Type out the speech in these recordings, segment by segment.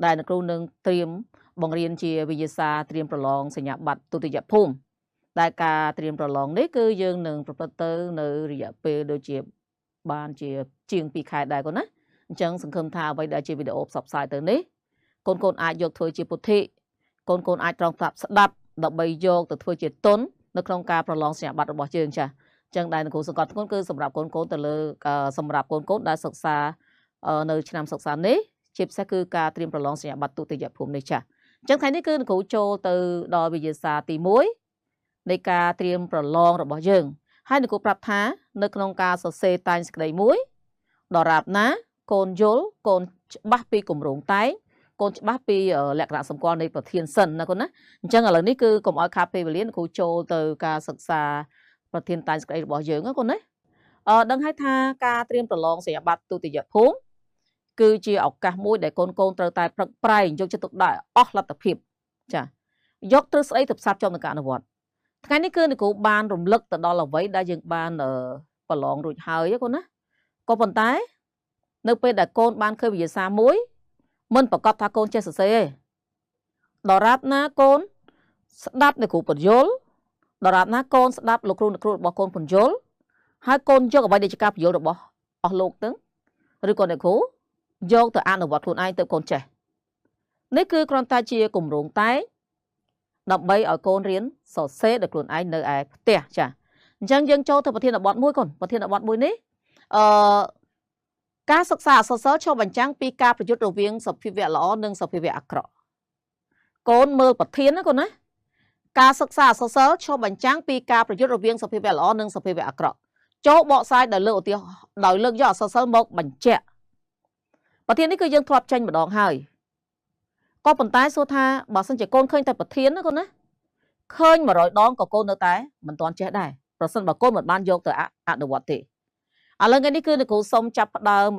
ដែលអ្នកគ្រូនឹងត្រៀមបង្រៀនជាវិញ្ញាសាត្រៀមប្រឡងសញ្ញាបត្រទុតិយភូមិដែលការត្រៀមប្រឡងនេះគឺយើងនឹងប្រព្រឹត្តទៅនៅរយៈពេលដូចជាបានជាជាង2ខែដែរកូនណាអញ្ចឹងសង្ឃឹមថាអ្វីដែលជាវីដេអូផ្សព្វផ្សាយទៅនេះកូនអាចយកធ្វើជាពុទ្ធិកូនអាចត្រង់ស្ដាប់ដើម្បីយកទៅធ្វើជាទុននៅក្នុងការប្រឡងសញ្ញាបត្ររបស់យើងចា៎ចឹងដែលនគរសង្កត់ធ្ងន់គឺសម្រាប់កូនទៅលើសម្រាប់កូនដែលសិក្សានៅឆ្នាំសិក្សានេះជាពិសេសគឺការត្រៀមប្រឡងសញ្ញាបត្រទុតិយភូមិនេះចា៎អញ្ចឹងថ្ងៃនេះគឺនគរចូលទៅដល់វិញ្ញាសាទី1នៃការត្រៀមប្រឡងរបស់យើងហើយនគរប្រាប់ថានៅក្នុងការសរសេរតែងសេចក្តីមួយដរាបណាកូនយល់កូនច្បាស់ពីគម្រោងតែងកូនច្បាស់ពីលក្ខណៈសម្គាល់នៃប្រធានសិនណាកូនណាអញ្ចឹងឥឡូវនេះគឺកុំឲ្យខាតពេលវេលានគរចូលទៅការសិក្សាប្រធានតែងសេចក្តីរបស់យើងណាកូនណាដឹងហើយថាការត្រៀមប្រឡងសញ្ញាបត្រទុតិយភូមិគឺជាឱកាសមួយដែលកូនត្រូវតែប្រឹកប្រែងយកចិត្តទុកដាក់អស់លទ្ធភាពចាយកទ្រឹស្ដីទៅផ្សារភ្ជាប់នឹងការអនុវត្តថ្ងៃនេះគឺនគរបានរំលឹកទៅដល់អ្វីដែលយើងបានប្រឡងរួចហើយកូនណាក៏ប៉ុន្តែនៅពេលដែលកូនបានឃើញវិញ្ញាសាមួយមិនប្រកាសថាកូនចេះសរសេរទេដរាបណាកូនស្ដាប់អ្នកគ្រូពន្យល់ដរាបណាកូនស្ដាប់លោកគ្រូអ្នកគ្រូរបស់កូនពន្យល់ហើយកូនយកអ្វីដែលជាការពន្យល់របស់អស់លោកទៅឬក៏អ្នកគ្រូយកទៅអនុវត្តខ្លួនឯងទៅកូនចេះនេះគឺគ្រាន់តែជាគម្រោងតែដើម្បីឲ្យកូនរៀនសរសេរដោយខ្លួនឯងនៅឯផ្ទះចាអញ្ចឹងយើងចូលទៅប្រធានបទមួយកូនប្រធានបទមួយនេះការសិក្សាអក្សរសិល្ប៍ឆ្លុះបញ្ចាំងពីការប្រយុទ្ធរវាងសភាវៈល្អនិងសភាវៈអាក្រក់កូនមើលប្រធានណាកូនណាការសិក្សាអក្សរសិល្ប៍ឆ្លុះបញ្ចាំងពីការប្រយុទ្ធរវាងសភាវៈល្អនិងសភាវៈអាក្រក់ចូលបកស្រាយដោយលើកឧទាហរណ៍ដោយលើកយកអក្សរសិល្ប៍មកបញ្ជាក់ប្រធាននេះគឺយើងធ្លាប់ចេញម្ដងហើយក៏ប៉ុន្តែសួរថាបើសិនជាកូនឃើញតែប្រធានណាកូនណាឃើញ100ដងក៏កូននៅតែមិនទាន់ចេះដែរប្រសិនបើកូនមិនបានយកទៅអនុវត្តទេឥឡូវថ្ងៃនេះគឺនគរសូមចាប់ផ្ដើម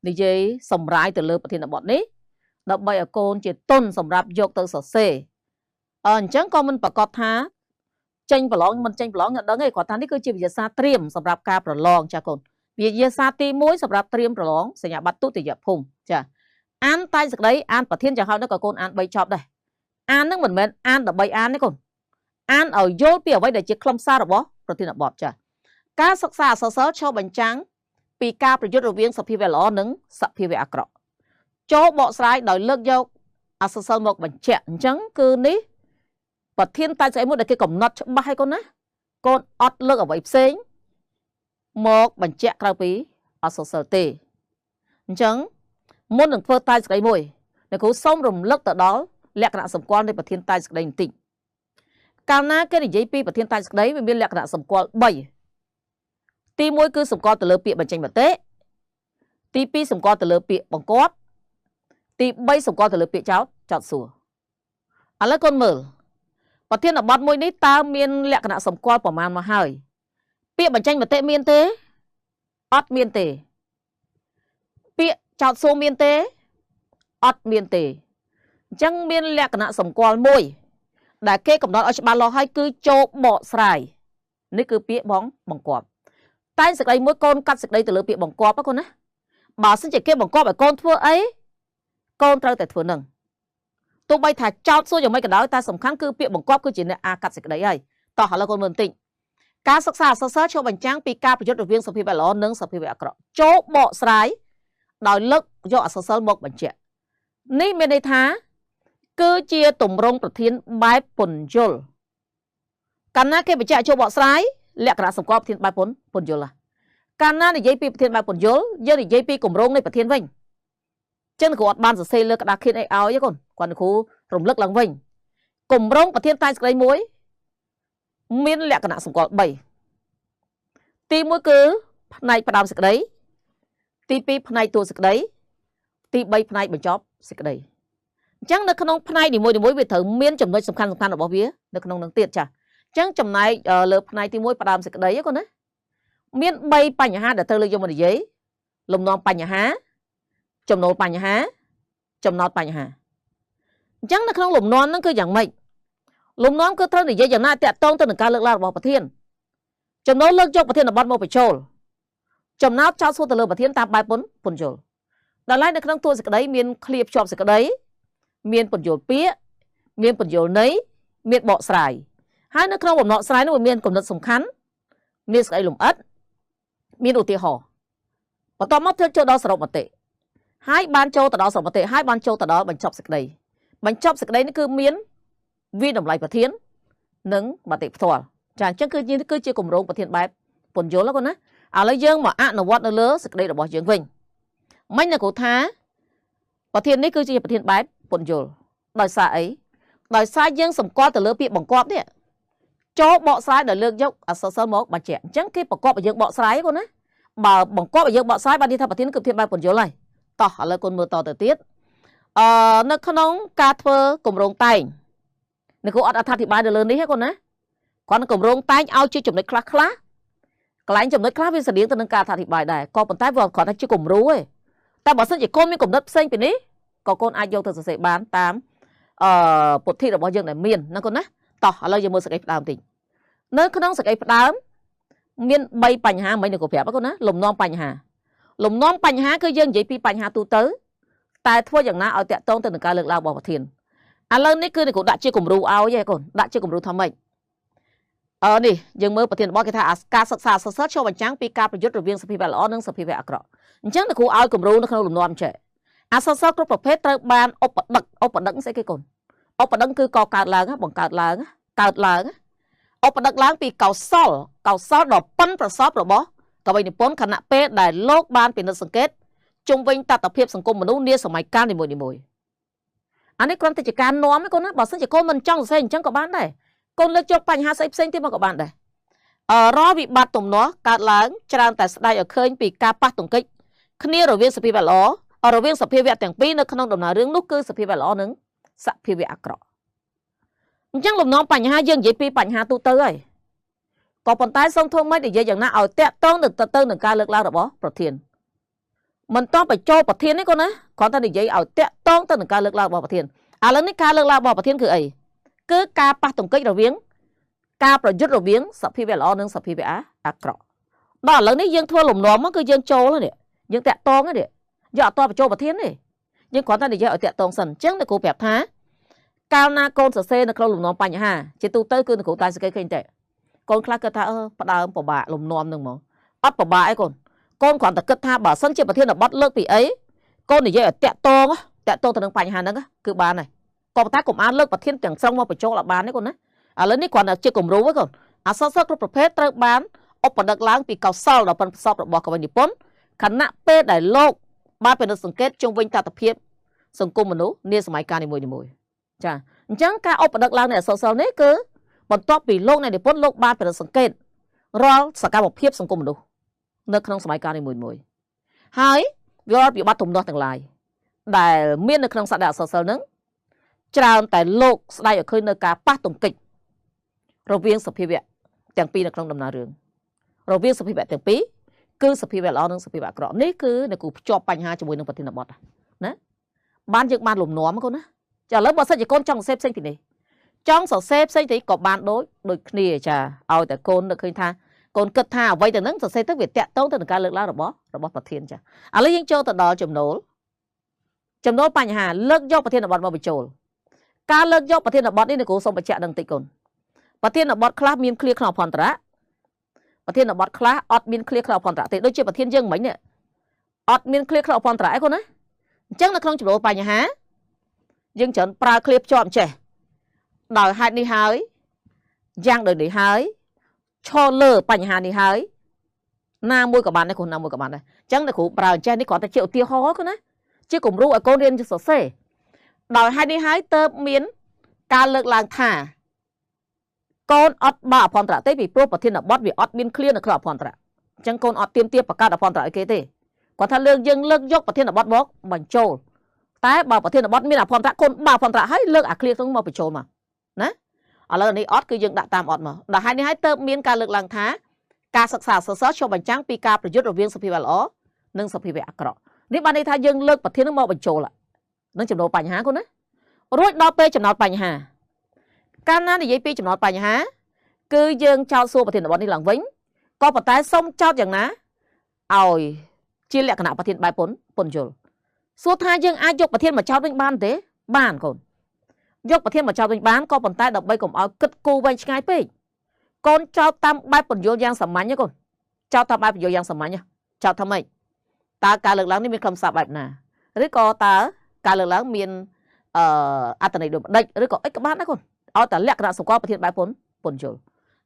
និយាយសម្រាយទៅលើប្រធានបទនេះដើម្បីឲ្យកូនជាទុនសម្រាប់យកទៅសរសេរអញ្ចឹងក៏មិនប្រកាសថាចេញប្រឡងមិនចេញប្រឡងដឹងទេគាត់ថានេះគឺជាវិញ្ញាសាត្រៀមសម្រាប់ការប្រឡងចាកូនវិញ្ញាសាទី1សម្រាប់ត្រៀមប្រឡងសញ្ញាបត្រទុតិយភូមិចាអានតែសេចក្តីអានប្រធានយ៉ាងហោចនោះក៏កូនអាន3ចប់ដែរអាននឹងមិនមែនអានដើម្បីអានទេកូនអានឲ្យយល់ពីអ្វីដែលជាខ្លឹមសាររបស់ប្រធានបទចាការសិក្សាអក្សរសិល្ប៍ឆ្លុះបញ្ចាំងពីការប្រយុទ្ធរវាងសភាវៈល្អនិងសភាវៈអាក្រក់ចូលបកស្រាយដោយលើកយកអក្សរសិល្ប៍មកបញ្ជាក់អញ្ចឹងគឺនេះប្រធានតែស្អីមួយដែលគេកំណត់ច្បាស់ឲ្យកូនណាកូនអត់លើកអ្វីផ្សេងមកបញ្ជាក់ក្រៅពីអក្សរសិល្ប៍ទេអញ្ចឹងមុននឹងធ្វើតែស្ដីមួយអ្នកគ្រូសូមរំលឹកទៅដល់លក្ខណៈសម្គាល់នៃប្រធានតែស្ដីបន្តិចកាលណាគេនិយាយពីប្រធានតែស្ដីវាមានលក្ខណៈសម្គាល់3ទី1គឺសម្គាល់ទៅលើពាក្យបញ្ចេញមតិទី2សម្គាល់ទៅលើពាក្យបង្គាប់ទី3សម្គាល់ទៅលើពាក្យចោទសួរឥឡូវកូនមើលប្រធានបទមួយនេះតើមានលក្ខណៈសម្គាល់ប្រមាណមកហើយពាក្យបញ្ចេញមតិមានទេអត់មានទេពាក្យចោទសួរមានទេអត់មានទេអញ្ចឹងមានលក្ខណៈសម្គាល់មួយដែលគេកំណត់ឲ្យច្បាស់លាស់ហើយគឺចូលបកស្រាយនេះគឺពាក្យបង្គាប់តែសេចក្តីមួយកូនកាត់សេចក្តីទៅលើពាក្យបង្គាប់ណាកូនណាបើសិនជាគេបង្គាប់ឲ្យកូនធ្វើអីកូនត្រូវតែធ្វើនឹងទោះបីថាចោទសួរយ៉ាងម៉េចក៏ដោយតែសំខាន់គឺពាក្យបង្គាប់គឺជាអ្នកកាត់សេចក្តីហើយតោះឥឡូវកូនមើលបន្តិចការសិក្សាអក្សរសិល្ប៍ឆ្លុះបញ្ចាំងពីការប្រយុទ្ធរវាងសភាវៈល្អនិងសភាវៈអាក្រក់ចូលបកស្រាយដោយលើកយកអក្សរសិល្ប៍មកបញ្ជាក់នេះមានន័យថាគឺជាទម្រង់ប្រធានបែបពន្យល់កាលណាគេបញ្ជាក់ចូលបកស្រាយលក្ខណៈសម្គាល់ប្រធានបែបពន្យល់កាលណានិយាយពីប្រធានបែបពន្យល់យើងនិយាយពីគម្រោងនៃប្រធានវិញចឹងគ្រូអត់បានសរសេរលើក្តារខៀនអីឲ្យទេកូនគាត់គ្រូរំលឹកឡើងវិញគម្រោងប្រធានតែសេចក្តីមួយមានលក្ខណៈសម្គាល់3ទី1គឺផ្នែកផ្ដើមសេចក្តីទី2ផ្នែកតួសេចក្តីទី3ផ្នែកបញ្ចប់សេចក្តីអញ្ចឹងនៅក្នុងផ្នែកនីមួយៗវាត្រូវមានចំណុចសំខាន់របស់វានៅក្នុងនឹងទៀតចាអញ្ចឹងចំណែកលើផ្នែកទី1ផ្ដើមសេចក្តីហ្នឹងណាមាន3បញ្ហាដែលត្រូវលើកយកមកនិយាយលំនាំបញ្ហាចំណូលបញ្ហាចំណោទបញ្ហាអញ្ចឹងនៅក្នុងលំនាំហ្នឹងគឺយ៉ាងម៉េចលំនាំគឺត្រូវនិយាយយ៉ាងណាតាក់ទងទៅនឹងការលើកឡើងរបស់ប្រធានចំណូលលើកយកប្រធានបទមកបញ្ចូលចំណោទចោទសួរទៅលើប្រធានតាមបែបពន្យល់ ដល់ឡែកនៅក្នុងតួសេចក្តីមានឃ្លាភ្ជាប់សេចក្តីមានពន្យល់ពាក្យមានពន្យល់ន័យមានបកស្រាយហើយនៅក្នុងបំណងស្រាយនោះមានគំនិតសំខាន់មានសេចក្តីលម្អិតមានឧទាហរណ៍បន្ទាប់មកធ្វើចូលដល់សរុបមតិហើយបានចូលទៅដល់សរុបមតិហើយបានចូលទៅដល់បញ្ចប់សេចក្តីបញ្ចប់សេចក្តីនេះគឺមានវិតម្លៃប្រធាននិងមតិផ្ទាល់ចាអញ្ចឹងគឺជាគម្រោងប្រធានបែបពន្យល់ហ្នឹងណាឥឡូវយើងមកអនុវត្តនៅលើសេចក្តីរបស់យើងវិញមិញនៅគ្រូថាប្រធាននេះគឺជាប្រធានបែបពន្យល់ដោយសារអីដោយសារយើងសម្គាល់ទៅលើពាក្យបង្គាប់នេះចូលបកស្រាយដោយលើកយកអក្សរសិល្ប៍មកបញ្ជាក់អញ្ចឹងគេបង្គាប់ឲ្យយើងបកស្រាយហ្នឹងណាបើបង្គាប់ឲ្យយើងបកស្រាយបាននិយាយថាប្រធានគឺប្រធានបែបពន្យល់ហើយតោះឥឡូវគុណមើលតទៅទៀតនៅក្នុងការធ្វើគម្រោងតែងនៅគូអត់អត្ថាធិប្បាយទៅលើនេះទេគុណណាគាត់គម្រោងតែងឲ្យជាចំណុចខ្លះកន្លែងចំណុចខ្លះវាស្តៀងទៅនឹងការអត្ថាធិប្បាយដែរក៏ប៉ុន្តែវាគ្រាន់តែជាគំរូទេតែបើសិនជាកូនមានគំនិតផ្សេងពីនេះក៏កូនអាចយកទៅសរសេរបានតាមពុទ្ធិរបស់យើងដែលមានណាកូនណាតោះឥឡូវយើងមើលសេចក្តីផ្ដើមតិចនៅក្នុងសេចក្តីផ្ដើមមាន3បញ្ហាមិញនៅគូប្រាប់កូនណាលំនាំបញ្ហាគឺយើងនិយាយពីបញ្ហាទូទៅតែធ្វើយ៉ាងណាឲ្យតាក់ទងទៅនឹងការលើកឡើងរបស់ប្រធានឥឡូវនេះគឺគូដាក់ជាគំរូឲ្យឯងកូនដាក់ជាគំរូថាម៉េចនេះយើងមើលប្រធានបទគេថាការសិក្សាសរសេរឆ្លុះបញ្ចាំងពីការប្រយុទ្ធរវាងសភាវៈល្អនិងសភាវៈអាក្រក់អញ្ចឹងគ្រូឲ្យគំរូនៅក្នុងលំនាំចេះអសរសិល្ប៍គ្រប់ប្រភេទត្រូវបានឧបដឹកស្អីគេកូនឧបដឹកគឺកកើតឡើងបង្កើតឡើងឧបដឹកឡើងពីកោសលដ៏ប៉ិនប្រសពរបស់កវីនិពន្ធខណៈពេលដែលលោកបានពិនិត្យសង្កេតជុំវិញតថភាពសង្គមមនុស្សនាសម័យកាលនីមួយៗអានេះគ្រាន់តែជាការនាំឯងកូនណាបើសិនជាកូនមិនចង់សរសេរអញ្ចឹងក៏បានដែរកូនលើកយកបញ្ហាផ្សេងទៀតមកក៏បានដែររាល់វិបត្តិទំនាស់កើតឡើងច្រើនតែស្ដាយឲ្យឃើញពីការប៉ះទង្គិចគ្នារវាងសភាវៈល្អរវាងសភាវៈទាំងពីរនៅក្នុងដំណើររឿងនោះគឺសភាវៈល្អនិងសភាវៈអាក្រក់អញ្ចឹងលំនាំបញ្ហាយើងនិយាយពីបញ្ហាទូទៅហើយក៏ប៉ុន្តែសូមធ្វើម៉េចនិយាយយ៉ាងណាឲ្យតាក់ទងទៅនឹងការលើកឡើងរបស់ប្រធានមិនតបបញ្ចូលប្រធានទេកូនណាគ្រាន់តែនិយាយឲ្យតាក់ទងទៅនឹងការលើកឡើងរបស់ប្រធានឥឡូវនេះការលើកឡើងរបស់ប្រធានគឺអីគឺការប៉ះទង្គិចរវាងការប្រយុទ្ធរវាងសភាវៈល្អនិងសភាវៈអាក្រក់ដល់ឥឡូវនេះយើងធ្វើលំនាំមកគឺយើងចូលនេះយើងតាក់ទងនេះយកអត់តបញ្ចូលប្រធានទេយើងគ្រាន់តែនិយាយឲ្យតាក់ទងសិនអញ្ចឹងលោកគ្រូប្រាប់ថាកាលណាកូនសរសេរនៅក្នុងលំនាំបញ្ហាជាទូទៅគឺលោកគ្រូតែសង្កេតឃើញតែកូនខ្លះគិតថាផ្ដើមពិបាកលំនាំនឹងមកអត់ពិបាកអីកូនគ្រាន់តែគិតថាបើសិនជាប្រធានបទលើកពីអីកូននិយាយឲ្យតាក់ទងទៅនឹងបញ្ហាហ្នឹងគឺបានហើយក៏ប៉ុន្តែកុំអានលើកប្រធានទាំងស្រុងមកបញ្ចូលឲ្យបានទេកូនណាឥឡូវនេះគ្រាន់តែជាគំរូទេកូនអក្សរសិល្ប៍គ្រប់ប្រភេទត្រូវបានឧបដឹកឡើងពីកោសលដ៏ប៉ិនប្រសប់របស់កវីនិពន្ធខណៈពេលដែលលោកបានពិនិត្យសង្កេតជុំវិញតថភាពសង្គមមនុស្សនាសម័យកាលនីមួយៗចាអញ្ចឹងការឧបដឹកឡើងនៃអក្សរសិល្ប៍នេះគឺបន្ទាប់ពីលោកនៃនិពន្ធលោកបានពិនិត្យសង្កេតរាល់សកម្មភាពសង្គមមនុស្សនៅក្នុងសម័យកាលនីមួយៗហើយរាល់វិបត្តិទំនាស់ទាំងឡាយដែលមាននៅក្នុងសក្តាអក្សរសិល្ប៍ហ្នឹងច្រើនតែលោកស្ដាយឲ្យឃើញនៅការប៉ះទង្គិចរវាងសភាវៈទាំងពីរនៅក្នុងដំណើររឿងរវាងសភាវៈទាំងពីរគឺសភាវៈល្អនិងសភាវៈអាក្រក់នេះគឺនៅគូភ្ជាប់បញ្ហាជាមួយនឹងប្រធានបទណាបានយើងបានលំនាំកូនណាចាឥឡូវបើសិនជាកូនចង់សរសេរផ្សេងពីនេះចង់សរសេរផ្សេងទៅក៏បានដូចគ្នាចាឲ្យតែកូននឹកឃើញថាកូនគិតថាអ្វីទៅនឹងសរសេរទៅវាតាក់ទងទៅនឹងការលើកឡើងរបស់ប្រធានចាឥឡូវយើងចូលទៅដល់ចំណូលបញ្ហាលើកយកប្រធានបទមកបញ្ចូលការលើកយកប្រធានបទនេះនៅគ្រូសូមបញ្ជាក់ដល់បន្តិចកូនប្រធានបទខ្លះមានឃ្លាក្នុងអភន្តរៈប្រធានបទខ្លះអត់មានឃ្លាក្នុងអភន្តរៈទេដូចជាប្រធានយើងមិញនេះអត់មានឃ្លាក្នុងអភន្តរៈឯកូនណាអញ្ចឹងនៅក្នុងចំណូលបញ្ហាយើងច្រើនប្រើឃ្លាភ្ជាប់ចេះដោយហេតុនេះហើយយ៉ាងដូចនេះហើយឈរលើបញ្ហានេះហើយណាមួយក៏បានដែរគ្រូណាមួយក៏បានដែរអញ្ចឹងនៅគ្រូប្រើចេះនេះគ្រាន់តែជាឧទាហរណ៍គ្រូណាជាគំរូឲ្យកូនរៀនសរសេរដោយហេតុនេះហើយទើបមានការលើកឡើងថាកូនអត់បើអភន្តរៈទេពីព្រោះប្រធានបទវាអត់មានឃ្លានៅក្នុងអភន្តរៈអញ្ចឹងកូនអត់ទៀមទាបង្កើតអភន្តរៈឲ្យគេទេគាត់ថាយើងលើកយកប្រធានបទមកបញ្ចូលតែបើប្រធានបទមានអភន្តរៈកូនបើអភន្តរៈហើយលើកអាឃ្លាហ្នឹងមកបញ្ចូលមកណាឥឡូវនេះអត់គឺយើងដាក់តាមអត់មកដល់ហើយនេះហើយទើបមានការលើកឡើងថាការសិក្សាសរសេរឆ្លុះបញ្ចាំងពីការប្រយុទ្ធរវាងសភាវៈល្អនិងសភាវៈអាក្រក់នេះបានន័យថាយើងលើកប្រធានហ្នឹងមកបញ្ចូលនឹងចំណូលបញ្ហាគាត់ណារួចដល់ពេលចំណោទបញ្ហាកាលណានិយាយពីចំណោទបញ្ហាគឺយើងចោទសួរប្រធានបទនេះឡើងវិញក៏ប៉ុន្តែសូមចោទយ៉ាងណាឲ្យជាលក្ខណៈប្រធានបែបពន្យល់ សួរថាយើងអាចយកប្រធានមកចោទវិញបានទេបានកូនយកប្រធានមកចោទវិញបានក៏ប៉ុន្តែដើម្បីកុំឲ្យគិតគូរវែងឆ្ងាយពេកកូនចោទតាមបែបពន្យល់យ៉ាងសាមញ្ញកូនចោទតាមបែបពន្យល់យ៉ាងសាមញ្ញចោទថាម៉េចតើការលើកឡើងនេះមានខ្លឹមសារបែបណាឬក៏តើការលើកឡើងមានអត្ថន័យដូចម្ដេចឬក៏អីក៏បានដែរកូនឲ្យតែលក្ខណៈសម្គាល់ប្រធានបែបពន្យល់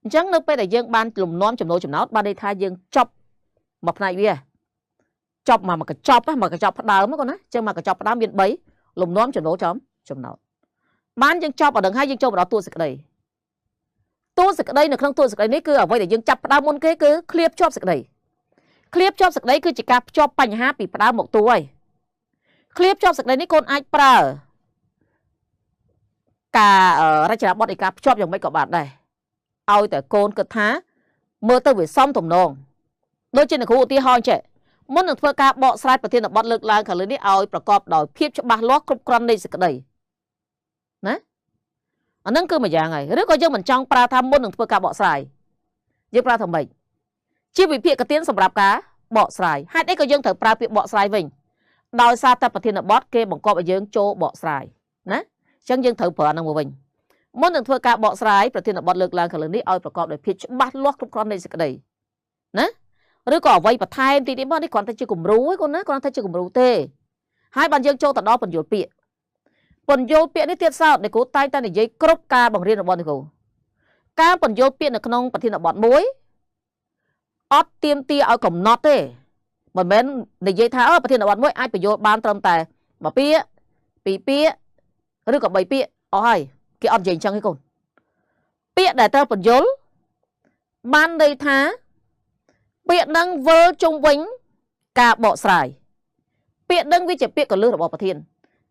អញ្ចឹងនៅពេលដែលយើងបានលំនាំចំណូលចំណោទបានន័យថាយើងចប់មួយផ្នែកវាចប់មកកញ្ចប់មកកញ្ចប់ផ្ដើមហ្នឹងកូនណាអញ្ចឹងមកកញ្ចប់ផ្ដើមមាន3លំនាំចំណូលចំណោទបានយើងចប់អត់ដឹងហើយយើងចូលមកដល់តួសេចក្តីនៅក្នុងតួសេចក្តីនេះគឺអ្វីដែលយើងចាប់ផ្ដើមមុនគេគឺឃ្លាភ្ជាប់សេចក្តីឃ្លាភ្ជាប់សេចក្តីគឺជាការភ្ជាប់បញ្ហាពីផ្ដើមមកតួហើយឃ្លាភ្ជាប់សេចក្តីនេះកូនអាចប្រើការរចនាបថនៃការភ្ជាប់យ៉ាងម៉េចក៏បានដែរឲ្យតែកូនគិតថាមើលទៅវាសមទំនងដូចជាអ្នកគ្រូឧទាហរណ៍ចេះមុននឹងធ្វើការបកស្រាយប្រធានបទលើកឡើងខាងលើនេះឲ្យប្រកបដោយភាពច្បាស់លាស់គ្រប់គ្រាន់នៃសេចក្តីណាអានឹងគឺមួយយ៉ាងហើយឬក៏យើងមិនចង់ប្រើថាមុននឹងធ្វើការបកស្រាយយើងប្រើថាម៉េចជាវិភាគទានសម្រាប់ការបកស្រាយហេតុអីក៏យើងត្រូវប្រើពាក្យបកស្រាយវិញដោយសារតែប្រធានបទគេបង្កប់ឲ្យយើងចូលបកស្រាយណាអញ្ចឹងយើងត្រូវប្រើអានឹងមកវិញមុននឹងធ្វើការបកស្រាយប្រធានបទលើកឡើងខាងលើនេះឲ្យប្រកបដោយភាពច្បាស់លាស់គ្រប់គ្រាន់នៃសេចក្តីណាឬក៏អ្វីបន្ថែមទីនេះមកនេះគ្រាន់តែជាគំរូឯងកូនណាគ្រាន់តែជាគំរូទេហើយបានយើងចូលទៅដល់ពន្យល់ពាក្យនេះទៀតសោតអ្នកគ្រូតែងតែនិយាយគ្រប់ការបង្រៀនរបស់អ្នកគ្រូការពន្យល់ពាក្យនៅក្នុងប្រធានបទមួយអត់ទាមទារឲ្យកំណត់ទេមិនមែននិយាយថាប្រធានបទមួយអាចពន្យល់បានត្រឹមតែ1ពាក្យ2ពាក្យឬក៏3ពាក្យអស់ហើយគេអត់និយាយអញ្ចឹងទេកូនពាក្យដែលត្រូវពន្យល់បានន័យថាពាក្យនឹងវិលជុំវិញការបកស្រាយពាក្យនឹងវាជាពាក្យកលឹះរបស់ប្រធាន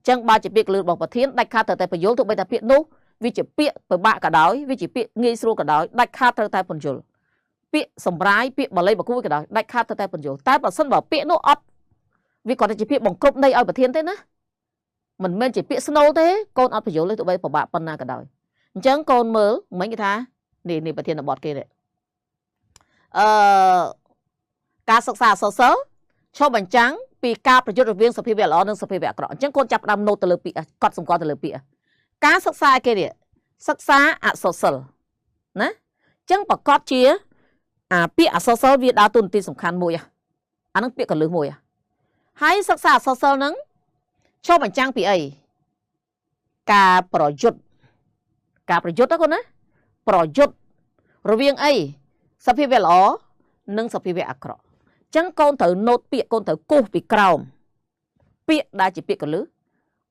ចឹងបើជាពាក្យកលឹះរបស់ប្រធានដាច់ខាតត្រូវតែពន្យល់ទោះបីថាពាក្យនោះវាជាពាក្យពិបាកក៏ដោយវាជាពាក្យងាយស្រួលក៏ដោយដាច់ខាតត្រូវតែពន្យល់ពាក្យសម្រាយពាក្យបាលីបកួយក៏ដោយដាច់ខាតត្រូវតែពន្យល់តែបើសិនបើពាក្យនោះអត់វាគាត់តែជាពាក្យបង្គ្រប់ន័យឲ្យប្រធានទេណាមិនមែនជាពាក្យស្នូលទេកូនអត់ពន្យល់ទេទោះបីពិបាកប៉ុណ្ណាក៏ដោយអញ្ចឹងកូនមើលមិញគេថានេះប្រធានបទគេនេះការសិក្សាអក្សរសិល្ប៍ឆ្លុះបញ្ចាំងពីការប្រយុទ្ធរវាងសភាវៈល្អនិងសភាវៈអាក្រក់អញ្ចឹងកូនចាប់ផ្ដើមណូតទៅលើពាក្យកត់សម្គាល់ទៅលើពាក្យការសិក្សាគេនេះសិក្សាអក្សរសិល្ប៍ណាអញ្ចឹងប្រកបជាពាក្យអក្សរសិល្ប៍វាដើរតួនាទីសំខាន់មួយអានឹងពាក្យកលឹះមួយហើយសិក្សាអក្សរសិល្ប៍ហ្នឹងឆ្លុះបញ្ចាំងពីអីការប្រយុទ្ធណាកូនណាប្រយុទ្ធរវាងអីសភាវៈល្អនិងសភាវៈអាក្រក់អញ្ចឹងកូនត្រូវណូតពាក្យកូនត្រូវគូសពីក្រោមពាក្យដែលជាពាក្យកលឹះ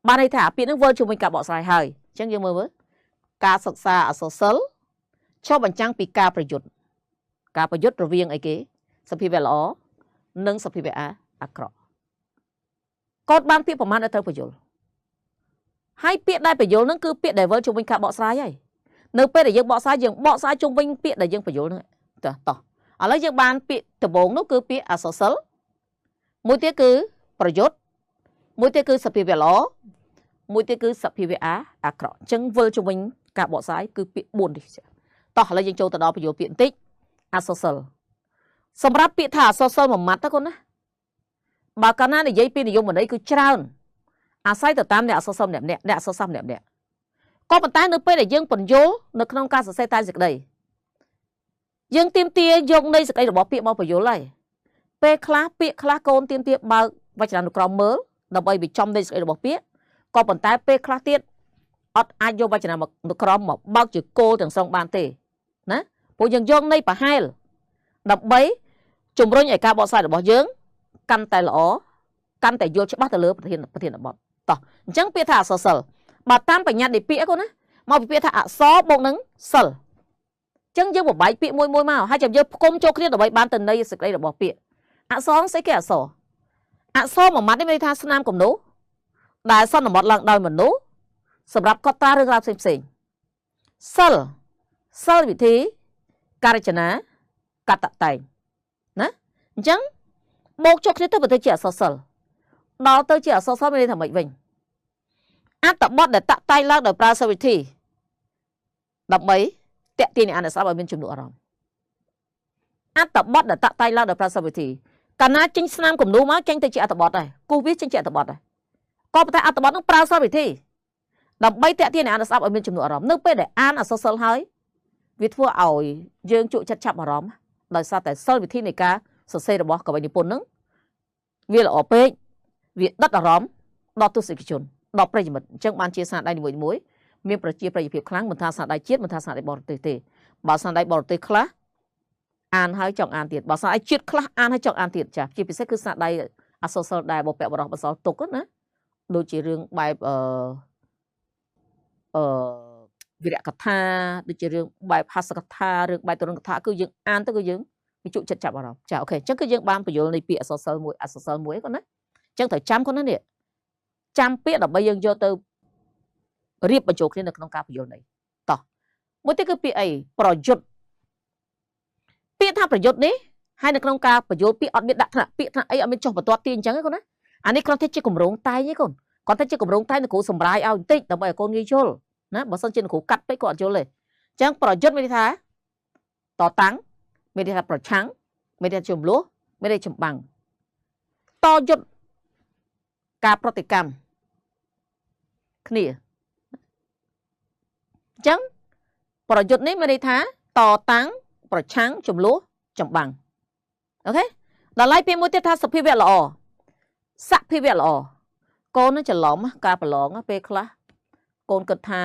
បានន័យថាពាក្យហ្នឹងវិលជុំវិញការបកស្រាយហើយអញ្ចឹងយើងមើលការសិក្សាអក្សរសិល្ប៍ឆ្លុះបញ្ចាំងពីការប្រយុទ្ធរវាងអីគេសភាវៈល្អនិងសភាវៈអាក្រក់កូនបានពាក្យប្រមាណដែលត្រូវបញ្យល់ហើយពាក្យដែលបញ្យល់ហ្នឹងគឺពាក្យដែលវិលជុំវិញការបកស្រាយហើយនៅពេលដែលយើងបកស្រាយជុំវិញពាក្យដែលយើងបញ្យល់ហ្នឹងតោះឥឡូវយើងបានពាក្យដំបូងនោះគឺពាក្យអក្សរសិល្ប៍មួយទៀតគឺប្រយុទ្ធមួយទៀតគឺសភាវៈល្អមួយទៀតគឺសភាវៈអាក្រក់អញ្ចឹងវិលជុំវិញការបកស្រាយគឺពាក្យ4នេះតោះឥឡូវយើងចូលទៅដល់បញ្យល់ពាក្យបន្តិចអក្សរសិល្ប៍សម្រាប់ពាក្យថាអក្សរសិល្ប៍មួយម៉ាត់ទៅកូនណាបើកាលណានិយាយពីនិយមន័យគឺច្រើនអាស្រ័យទៅតាមអ្នកអក្សរសិល្ប៍ម្នាក់អ្នកអក្សរសាស្ត្រម្នាក់ក៏ប៉ុន្តែនៅពេលដែលយើងពន្យល់នៅក្នុងការសរសេរតែសេចក្តីយើងទាមទារយកន័យសេចក្តីរបស់ពាក្យមកពន្យល់ហើយពេលខ្លះពាក្យខ្លះកូនទាមទារបើកវចនានុក្រមមើលដើម្បីវិចំន័យសេចក្តីរបស់ពាក្យក៏ប៉ុន្តែពេលខ្លះទៀតអត់អាចយកវចនានុក្រមមកបើកជាគោលទាំងស្រុងបានទេណាព្រោះយើងយកន័យប្រហែលដើម្បីជំរុញឲ្យការបកស្រាយរបស់យើងកាន់តែល្អកាន់តែយល់ច្បាស់ទៅលើប្រធានបទតោះអញ្ចឹងពាក្យថាអក្សរសិល្ប៍បើតាមបញ្ញត្តិនៃពាក្យកូនណាមកពីពាក្យថាអក្សរបូកនឹងសិល្ប៍អញ្ចឹងយើងបបែកពាក្យមួយមកហើយចាំយើងផ្គុំចូលគ្នាដើម្បីបានទៅន័យសេចក្តីរបស់ពាក្យអក្សរស្អីគេអក្សរមួយម៉ាត់នេះមានន័យថាស្នាមគំនូសដែលសន្មតឡើងដោយមនុស្សសម្រាប់កត់ត្រារឿងរ៉ាវផ្សេងសិល្ប៍វិធីការរចនាកតតែងណាអញ្ចឹងបូកចូលគ្នាទៅទៅជាអក្សរសិល្ប៍ដល់ទៅជាអក្សរសិល្ប៍មានន័យថាម៉េចវិញអត្ថបទដែលតាក់តែងឡើងដោយប្រើសិល្ប៍វិធីដើម្បីតាក់ទាញអ្នកអានស្ដាប់ឲ្យមានចំនួនអារម្មណ៍អត្ថបទដែលតាក់តែងឡើងដោយប្រើសិល្ប៍វិធីកាលណាចេញស្នាមគំនូសមកចេញទៅជាអត្ថបទដែរគូសវាចេញជាអត្ថបទដែរ ក៏ប៉ុន្តែអត្ថបទនឹងប្រើសិលវិធីដើម្បីតាក់ទាញអ្នកអានស្ដាប់ឲ្យមានចំនួនអារម្មណ៍នៅពេលដែលអានអក្សរសិល្ប៍ហើយវាធ្វើឲ្យយើងជក់ចិត្តចាប់អារម្មណ៍ដោយសារតែសិលវិធីនៃការសរសេររបស់កវីនិពន្ធនឹងវាល្អពេកវាដិតអារម្មណ៍ដល់ទស្សនិកជនដល់ប្រិយមិត្តអញ្ចឹងបានជាស្នាដៃនីមួយៗមានប្រជាប្រិយភាពខ្លាំងមិនថាស្នាដៃជាតិមិនថាស្នាដៃបរទេសទេបើស្នាដៃបរទេសខ្លះអានហើយចង់អានទៀតបើស្នាដៃជាតិខ្លះអានហើយចង់អានទៀតចាជាពិសេសគឺស្នាដៃអក្សរសិល្ប៍ដែលបពបរោះបន្សល់ទុកណាដូចជារឿងបែបវិរៈកថាដូចជារឿងបែបហាសកថារឿងបែបទរណកថាគឺយើងអានទៅគឺយើងវាជក់ចិត្តចាប់អារម្មណ៍ចាអូខេអញ្ចឹងគឺយើងបានបញ្យល់នៃពាក្យអក្សរសិល្ប៍មួយអក្សរសិល្ប៍មួយគាត់ណាអញ្ចឹងត្រូវចាំគាត់ណានេះចាំពាក្យដើម្បីយើងយកទៅរៀបបញ្ចូលគ្នានៅក្នុងការបញ្យល់ន័យតោះមួយទៀតគឺពាក្យអីប្រយុទ្ធពាក្យថាប្រយុទ្ធនេះហើយនៅក្នុងការបញ្យល់ពាក្យអត់មានដាក់ថ្នាក់ពាក្យថ្នាក់អីអត់មានចុះបន្ទាត់ទីអញ្ចឹងទេគាត់ណាអានេះគ្រាន់តែជាគម្រោងតែងទេគាត់គាត់តែជាគម្រោងតែងនៅគ្រូសម្រាយឲ្យបន្តិចដើម្បីឲ្យកូនងាយយល់ណាបើសិនជាគ្រូកាត់ពេកគាត់អត់យល់ទេអញ្ចឹងប្រយុទ្ធមានន័យថាតតាំងមានន័យថាប្រឆាំងមានន័យថាជំលោះមានន័យចម្បាំងតយុទ្ធការប្រតិកម្មគ្នាអញ្ចឹងប្រយុទ្ធនេះមានន័យថាតតាំងប្រឆាំងជំលោះចម្បាំងអូខេដល់ឡែកពាក្យមួយទៀតថាសភាវៈល្អសភាវៈល្អកូននឹងច្រឡំការប្រឡងពេលខ្លះកូនគិតថា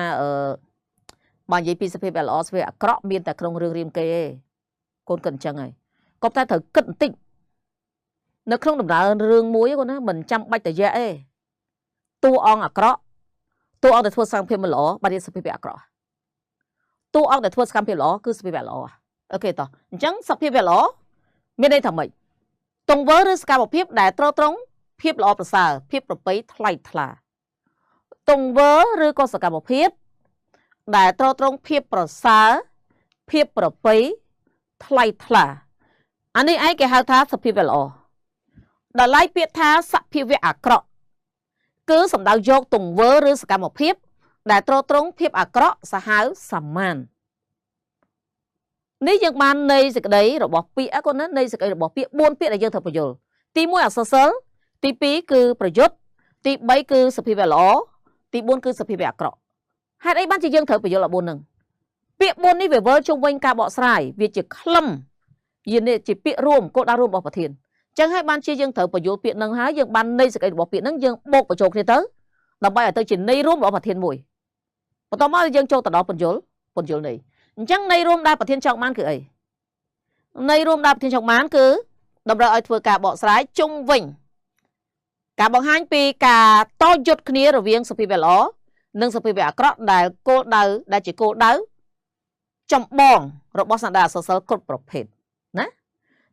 បើនិយាយពីសភាវៈល្អសភាវៈអាក្រក់មានតែក្នុងរឿងរាមកេរ្តិ៍ឯងកូនគិតអញ្ចឹងហើយកុំតែត្រូវគិតបន្តិចនៅក្នុងដំណើររឿងមួយកូនណាមិនចាំបាច់តែយៈទេតួអង្គអាក្រក់តួអង្គដែលធ្វើសកម្មភាពមិនល្អបាត់ជាសភាវៈអាក្រក់តួអង្គដែលធ្វើសកម្មភាពល្អគឺសភាវៈល្អអូខេតោះអញ្ចឹងសភាវៈល្អមានន័យថាម៉េចទង្វើឬសកម្មភាពដែលត្រូវត្រង់ភាពល្អប្រសើរភាពប្រពៃថ្លៃថ្លាទង្វើឬក៏សកម្មភាពដែលត្រូវត្រង់ភាពប្រសើរភាពប្រពៃថ្លៃថ្លាអានេះឯងគេហៅថាសភាវៈល្អដល់ឡែកពាក្យថាសភាវៈអាក្រក់គឺសំដៅយកទង្វើឬសកម្មភាពដែលត្រូវត្រង់ភាពអាក្រក់សាហាវសាមញ្ញនេះយើងបាននៃសេចក្តីរបស់ពាក្យគាត់ណានៃសេចក្តីរបស់ពាក្យ4ពាក្យដែលយើងត្រូវបញ្យល់ទី1អក្សរសិល្ប៍ទី2គឺប្រយុទ្ធទី3គឺសភាវៈល្អទី4គឺសភាវៈអាក្រក់ហេតុអីបានជាយើងត្រូវបញ្យល់4ហ្នឹងពាក្យ4នេះវាវិលជុំវិញការបកស្រាយវាជាខ្លឹមវាជាពាក្យរួមគោលដៅរួមរបស់ប្រធានអញ្ចឹងហើយបានជាយើងត្រូវបញ្យល់ពាក្យហ្នឹងហើយយើងបាននៃសេចក្តីរបស់ពាក្យហ្នឹងយើងបូកបញ្ចូលគ្នាទៅដើម្បីឲ្យទៅជាន័យរួមរបស់ប្រធានមួយបន្តមកយើងចូលទៅដល់បញ្យល់ន័យអញ្ចឹងន័យរួមដែលប្រធានចង់បានគឺអីន័យរួមដែលប្រធានចង់បានគឺតម្រូវឲ្យធ្វើការបកស្រាយជុំវិញការបង្ហាញពីការតយុទ្ធគ្នារវាងសភាវៈល្អនិងសភាវៈអាក្រក់ដែលគោលដៅដែលជាគោលដៅចម្បងរបស់ស្នាដៃអក្សរសិល្ប៍គ្រប់ប្រភេទណា